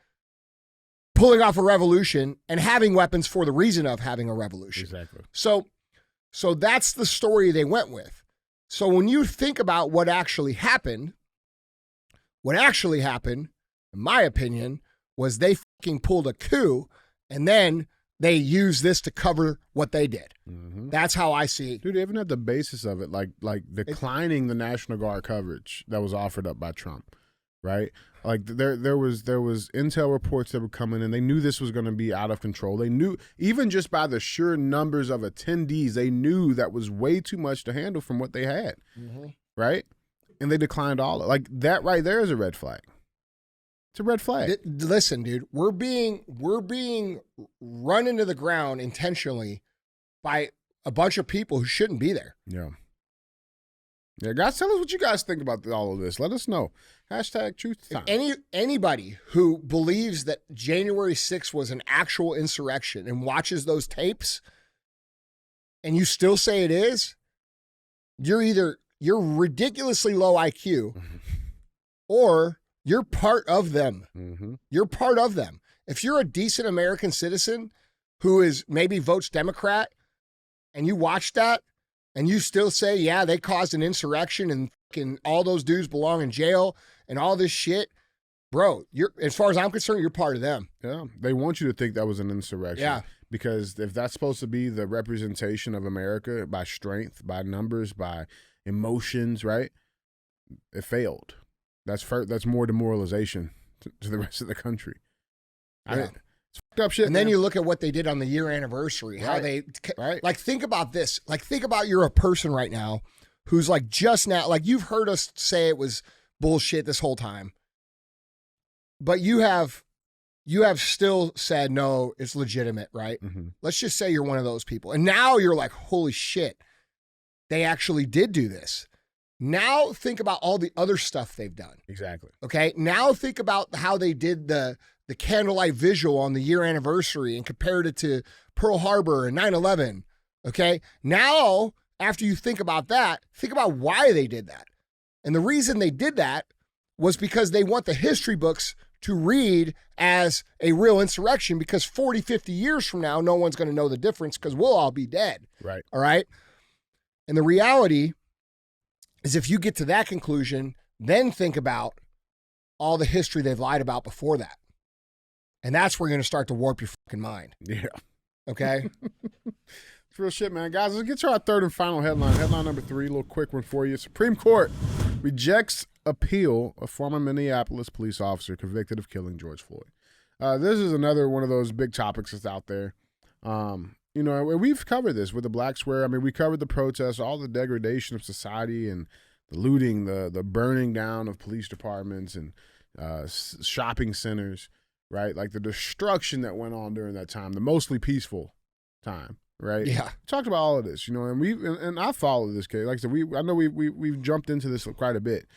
pulling off a revolution and having weapons for the reason of having a revolution. Exactly. So that's the story they went with. So when you think about what actually happened, in my opinion, was they fucking pulled a coup and then they used this to cover what they did. Mm-hmm. That's how I see it. Dude, even at the basis of it, like declining the National Guard coverage that was offered up by Trump, right? Like there was intel reports that were coming in. They knew this was going to be out of control. They knew, even just by the sheer numbers of attendees, they knew that was way too much to handle from what they had, right? And they declined all of it. Like that right there is a red flag. It's a red flag. Listen, dude, we're being run into the ground intentionally by a bunch of people who shouldn't be there. Yeah. Yeah, guys, tell us what you guys think about all of this. Let us know. #truth time. Anybody who believes that January 6th was an actual insurrection and watches those tapes and you still say it is, you're ridiculously low IQ or you're part of them. Mm-hmm. You're part of them. If you're a decent American citizen who is maybe votes Democrat and you watch that and you still say, yeah, they caused an insurrection and fucking all those dudes belong in jail and all this shit, bro, as far as I'm concerned, you're part of them. Yeah, they want you to think that was an insurrection. Yeah. Because if that's supposed to be the representation of America by strength, by numbers, by emotions, right? It failed. That's more demoralization to the rest of the country. Yeah. up shit. And then you look at what they did on the year anniversary, how they, like, think about this. Like, think about you're a person right now who's like just now, like, you've heard us say it was bullshit this whole time, but you have still said, no, it's legitimate, right? Mm-hmm. Let's just say you're one of those people. And now you're like, holy shit, they actually did do this. Now think about all the other stuff they've done. Exactly. Okay. Now think about how they did the candlelight visual on the year anniversary and compared it to Pearl Harbor and 9/11. Okay. Now, after you think about that, think about why they did that. And the reason they did that was because they want the history books to read as a real insurrection, because 40, 50 years from now, no one's going to know the difference because we'll all be dead. Right. All right. And the reality is, if you get to that conclusion, then think about all the history they've lied about before that. And that's where you're going to start to warp your fucking mind. Yeah. Okay? It's real shit, man. Guys, let's get to our third and final headline. Headline number 3, a little quick one for you. Supreme Court rejects appeal of former Minneapolis police officer convicted of killing George Floyd. This is another one of those big topics that's out there. You know, we've covered this with the Black Square. I mean, we covered the protests, all the degradation of society and the looting, the burning down of police departments and shopping centers, right? Like the destruction that went on during that time, the mostly peaceful time, right? Yeah. We talked about all of this, you know, and I followed this case. Like I said, I know we've jumped into this quite a bit.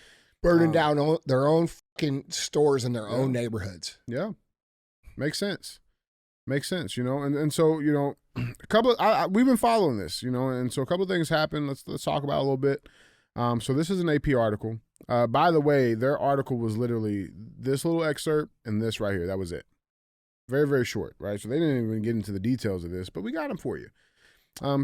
Burning down their own fucking stores in their own neighborhoods. Yeah. Makes sense. Makes sense, you know, and so, you know, a couple of, we've been following this, you know, and so a couple of things happened. Let's talk about it a little bit. So this is an AP article. By the way, their article was literally this little excerpt and this right here. That was it. Very, very short, right? So they didn't even get into the details of this, but we got them for you.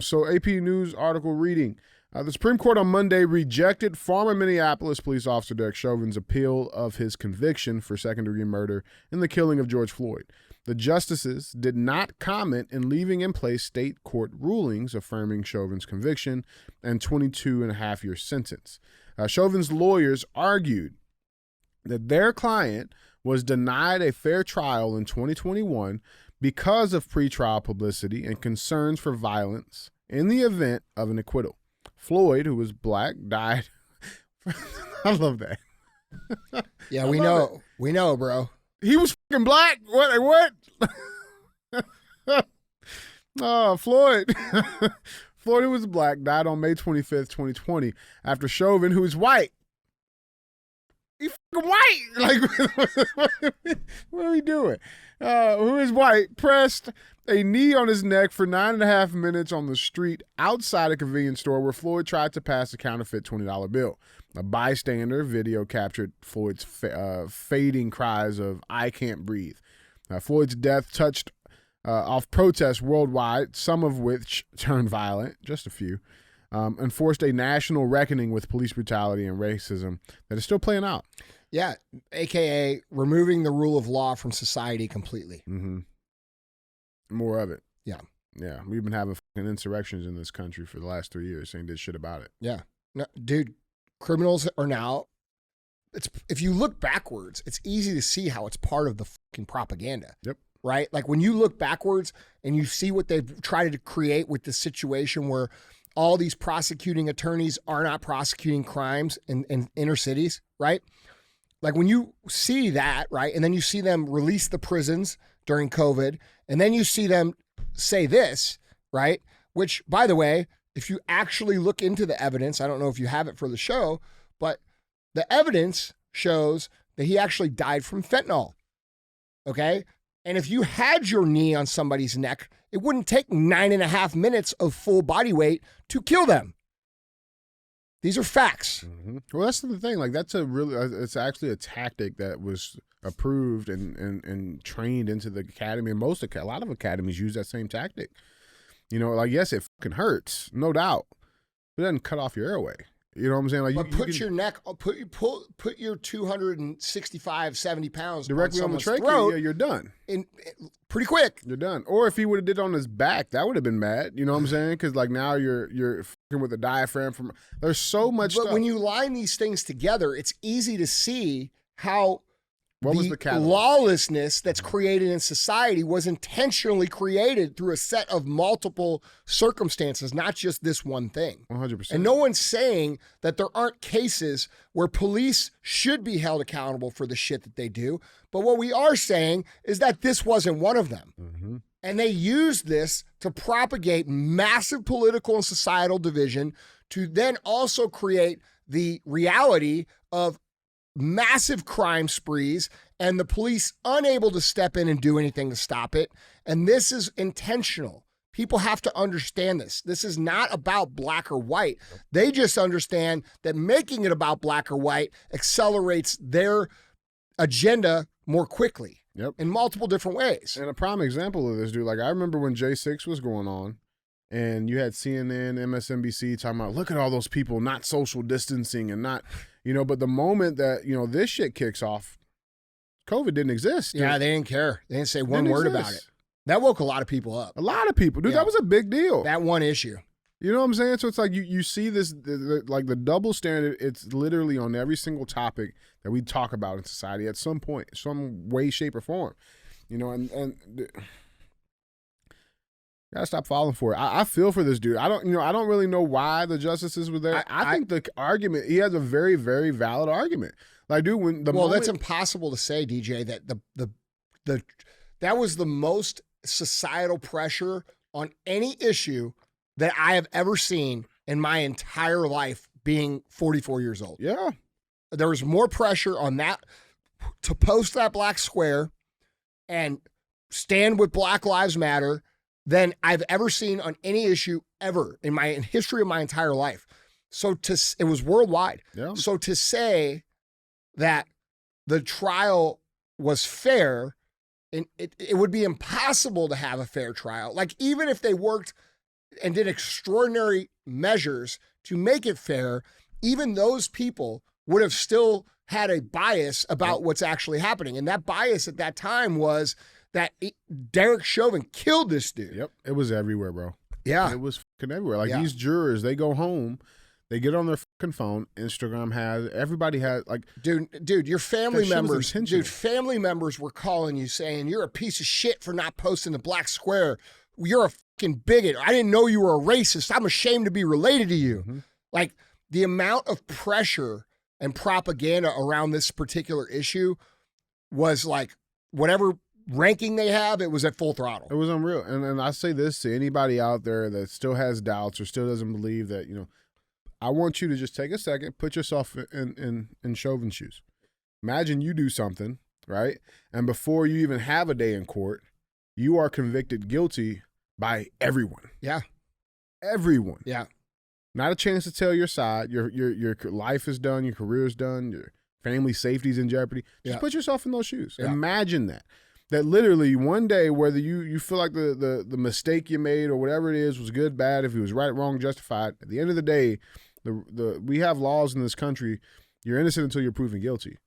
So AP News article reading. The Supreme Court on Monday rejected former Minneapolis police officer Derek Chauvin's appeal of his conviction for second-degree murder in the killing of George Floyd. The justices did not comment in leaving in place state court rulings affirming Chauvin's conviction and 22.5-year sentence. Chauvin's lawyers argued that their client was denied a fair trial in 2021 because of pretrial publicity and concerns for violence in the event of an acquittal. Floyd, who was black, died. I love that. Yeah, we know. We know, bro. He was fucking black? What? Oh, Floyd. Floyd, who was black, died on May 25th, 2020, after Chauvin, who is white. He fucking white. Like, what are we doing? Who is white, pressed a knee on his neck for 9.5 minutes on the street outside a convenience store where Floyd tried to pass a counterfeit $20 bill. A bystander video captured Floyd's fading cries of, "I can't breathe." Floyd's death touched off protests worldwide, some of which turned violent, just a few, and forced a national reckoning with police brutality and racism that is still playing out. Yeah, AKA removing the rule of law from society completely. Mm-hmm. More of it. Yeah. Yeah, we've been having fucking insurrections in this country for the last 3 years, ain't did shit about it. Yeah. No, dude, criminals are now, if you look backwards, it's easy to see how it's part of the fucking propaganda. Yep. Right? Like when you look backwards and you see what they've tried to create with this situation where all these prosecuting attorneys are not prosecuting crimes in inner cities, right? Like when you see that, right? And then you see them release the prisons during COVID, and then you see them say this, right? Which, by the way, if you actually look into the evidence, I don't know if you have it for the show, but the evidence shows that he actually died from fentanyl, okay? And if you had your knee on somebody's neck, it wouldn't take 9.5 minutes of full body weight to kill them. These are facts. Mm-hmm. Well, that's the thing. Like, that's it's actually a tactic that was approved and trained into the academy. And a lot of academies use that same tactic. You know, like, yes, it fucking hurts, no doubt. But it doesn't cut off your airway. You know what I'm saying? Like, but put your 265, 70 pounds directly on the trachea, yeah, you're done. Pretty quick. You're done. Or if he would have did it on his back, that would have been bad. You know what I'm saying? Because like now you're fucking with the diaphragm. There's so much stuff. But when you line these things together, it's easy to see how What was the catalyst? Lawlessness that's created in society was intentionally created through a set of multiple circumstances, not just this one thing. 100%. And no one's saying that there aren't cases where police should be held accountable for the shit that they do. But what we are saying is that this wasn't one of them. Mm-hmm. And they used this to propagate massive political and societal division to then also create the reality of massive crime sprees and the police unable to step in and do anything to stop it. And this is intentional. People have to understand this. This is not about black or white. They just understand that making it about black or white accelerates their agenda more quickly. Yep. In multiple different ways. And a prime example of this, dude, like I remember when J6 was going on and you had CNN, MSNBC talking about, look at all those people not social distancing and not, but the moment that, this shit kicks off, COVID didn't exist. Dude. Yeah, they didn't care. They didn't say one word about it. That woke a lot of people up. A lot of people, dude. Yeah. That was a big deal. That one issue. You know what I'm saying? So it's like you see this, like the double standard, it's literally on every single topic that we talk about in society at some point, some way, shape, or form. And gotta stop falling for it. I feel for this dude. I don't really know why the justices were there. I think the argument, he has a very, very valid argument. Like, dude, that's impossible to say, DJ, that that was the most societal pressure on any issue that I have ever seen in my entire life being 44 years old. Yeah. There was more pressure on that to post that black square and stand with Black Lives Matter than I've ever seen on any issue ever in history of my entire life. So it was worldwide. Yeah. So to say that the trial was fair, and it would be impossible to have a fair trial. Like, even if they worked and did extraordinary measures to make it fair, even those people would have still had a bias about what's actually happening. And that bias at that time was that Derek Chauvin killed this dude. Yep. It was everywhere, bro. Yeah. It was fucking everywhere. Like, these jurors, they go home, they get on their fucking phone, Instagram has, everybody has, like. Dude, your family family members were calling you saying, you're a piece of shit for not posting the black square. You're a fucking bigot. I didn't know you were a racist. I'm ashamed to be related to you. Mm-hmm. Like, the amount of pressure and propaganda around this particular issue was like, whatever ranking they have, it was at full throttle. It was unreal. And I say this to anybody out there that still has doubts or still doesn't believe that, I want you to just take a second, put yourself in Chauvin's shoes. Imagine you do something, right? And before you even have a day in court, you are convicted guilty by everyone. Yeah. Everyone. Yeah. Not a chance to tell your side. Your life is done. Your career is done. Your family safety's in jeopardy. Just put yourself in those shoes. Yeah. Imagine that. That literally one day, whether you feel like the mistake you made or whatever it is was good, bad, if it was right, wrong, justified, at the end of the day, we have laws in this country. You're innocent until you're proven guilty.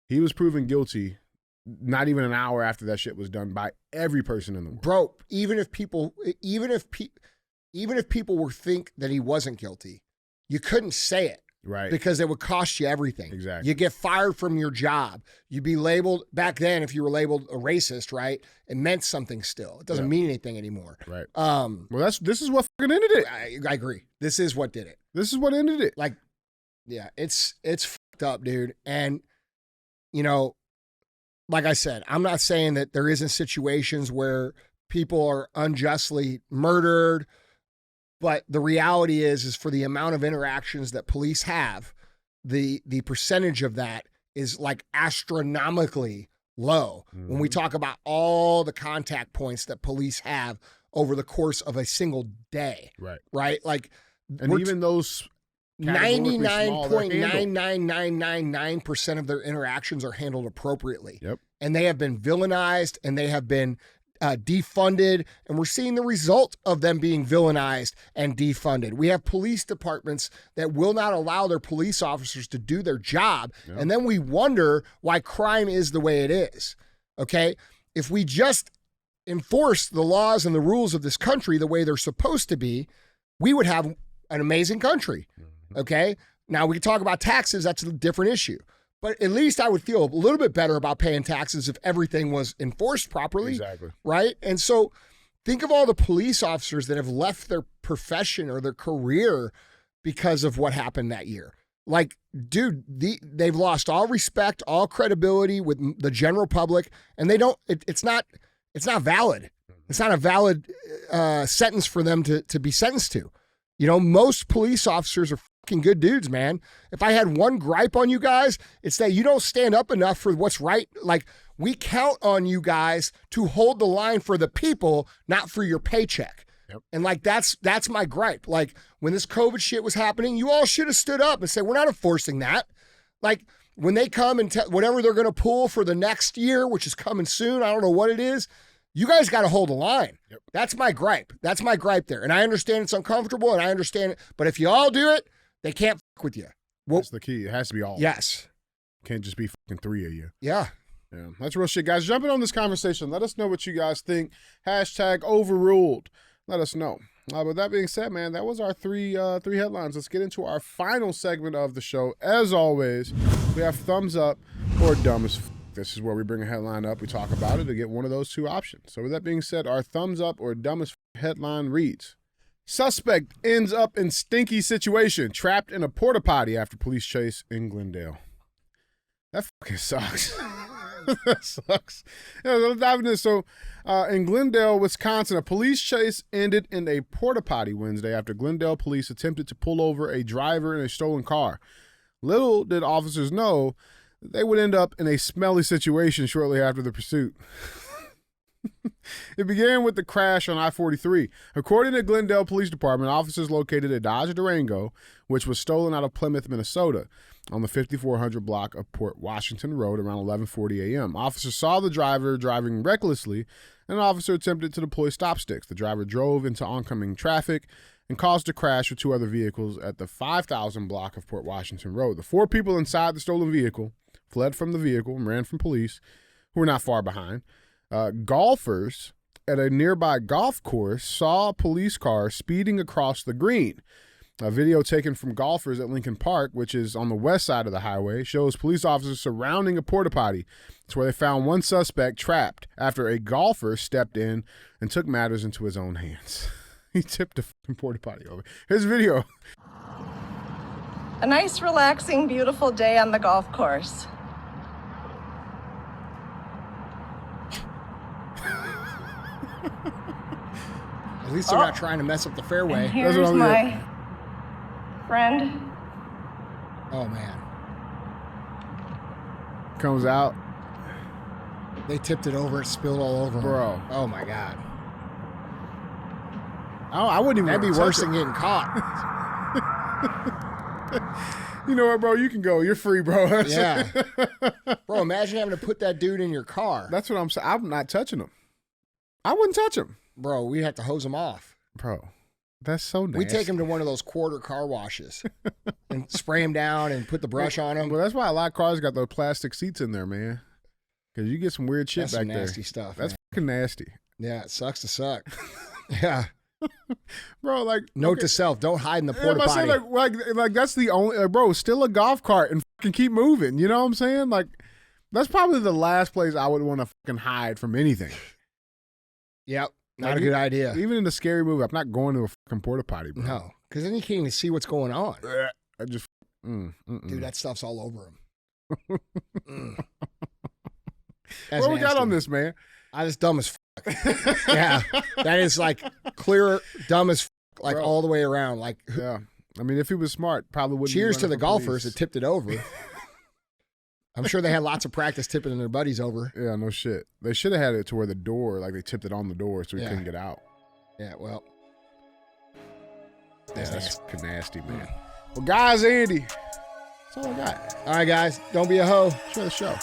He was proven guilty not even an hour after that shit was done by every person in the world. Bro, even if people were think that he wasn't guilty, you couldn't say it. Right. Because it would cost you everything. Exactly. You get fired from your job. You'd be labeled, back then, if you were labeled a racist, right? It meant something still. It doesn't mean anything anymore. Right. Well, this is what fucking ended it. I agree. This is what did it. This is what ended it. Like, yeah, it's fucked up, dude. And, like I said, I'm not saying that there isn't situations where people are unjustly murdered, but the reality is for the amount of interactions that police have, the percentage of that is like astronomically low. Mm-hmm. When we talk about all the contact points that police have over the course of a single day. Right? Like, and even those 99.99999% of their interactions are handled appropriately. Yep. And they have been villainized and they have been defunded, and we're seeing the result of them being villainized and defunded. We have police departments that will not allow their police officers to do their job, and then we wonder why crime is the way it is, okay? If we just enforce the laws and the rules of this country the way they're supposed to be, we would have an amazing country, okay? Now, we can talk about taxes. That's a different issue. But at least I would feel a little bit better about paying taxes if everything was enforced properly. Exactly. Right? And so think of all the police officers that have left their profession or their career because of what happened that year. Like, dude, they've lost all respect, all credibility with the general public, and they don't. It's not valid. It's not a valid sentence for them to be sentenced to. You know, most police officers are fucking good dudes, man. If I had one gripe on you guys, it's that you don't stand up enough for what's right. Like, we count on you guys to hold the line for the people, not for your paycheck. Yep. And like, that's my gripe. Like, when this COVID shit was happening, you all should have stood up and said, we're not enforcing that. Like, when they come and whatever they're going to pull for the next year, which is coming soon, I don't know what it is, you guys got to hold the line. Yep. That's my gripe. That's my gripe there. And I understand it's uncomfortable, and I understand it. But if you all do it, they can't fuck with you. Well, that's the key. It has to be all. Yes. Can't just be fucking 3 of you. Yeah. Yeah. That's real shit, guys. Jumping on this conversation. Let us know what you guys think. # overruled. Let us know. With that being said, man, that was our three headlines. Let's get into our final segment of the show. As always, we have thumbs up or dumb as f. This is where we bring a headline up, we talk about it to get one of those two options. So with that being said, our thumbs up or dumb as f headline reads, suspect ends up in stinky situation, trapped in a porta potty after police chase in Glendale. That fucking sucks. That sucks. Yeah, let's dive into this. So in Glendale, Wisconsin, a police chase ended in a porta potty Wednesday after Glendale police attempted to pull over a driver in a stolen car. Little did officers know they would end up in a smelly situation shortly after the pursuit. It began with the crash on I-43. According to Glendale Police Department, officers located a Dodge Durango, which was stolen out of Plymouth, Minnesota, on the 5400 block of Port Washington Road around 11:40 a.m. Officers saw the driver driving recklessly, and an officer attempted to deploy stop sticks. The driver drove into oncoming traffic and caused a crash with two other vehicles at the 5000 block of Port Washington Road. The 4 people inside the stolen vehicle fled from the vehicle and ran from police, who were not far behind. Golfers at a nearby golf course saw a police car speeding across the green. A video taken from golfers at Lincoln Park, which is on the west side of the highway, shows police officers surrounding a porta potty. It's where they found one suspect trapped after a golfer stepped in and took matters into his own hands. He tipped the fucking porta potty over. Here's a video. A nice, relaxing, beautiful day on the golf course. At least they're not trying to mess up the fairway. And here's my friend. Oh, man. Comes out. They tipped it over. It spilled all over Bro. him. Oh, my God. I wouldn't even. That'd be worse than getting caught. You know what, bro? You can go. You're free, bro. Yeah. Bro, imagine having to put that dude in your car. That's what I'm saying. I'm not touching him. I wouldn't touch him. Bro, we'd have to hose him off. Bro, that's so nasty. We take him to one of those quarter car washes and spray him down and put the brush on him. Well, that's why a lot of cars got those plastic seats in there, man. Because you get some weird shit That's back some there. nasty stuff. That's man. fucking nasty. Yeah, it sucks to suck. Yeah. Bro, like. Note to self, don't hide in the porta potty. Like that's the only. Bro, steal a golf cart and fucking keep moving. You know what I'm saying? Like, that's probably the last place I would want to fucking hide from anything. Yep. Not Like, a good idea. Even in a scary movie, I'm not going to a fucking porta potty, bro. No, because then you can't even see what's going on. I just. Dude, that stuff's all over him. What we got on this, man? I was dumb as fuck. Yeah, that is like clear dumb as fuck, like Bro. all the way around. Like, Yeah. I mean, if he was smart, probably wouldn't. be cheers to running the from golfers police. that tipped it over. I'm sure they had lots of practice tipping their buddies over. Yeah, no shit. They should have had it to where the door, like they tipped it on the door so he Yeah. couldn't get out. Yeah, well, Yeah, that's fucking nasty, man. Well, guys, Andy, that's all I got. all right, guys, don't be a hoe. Share the show.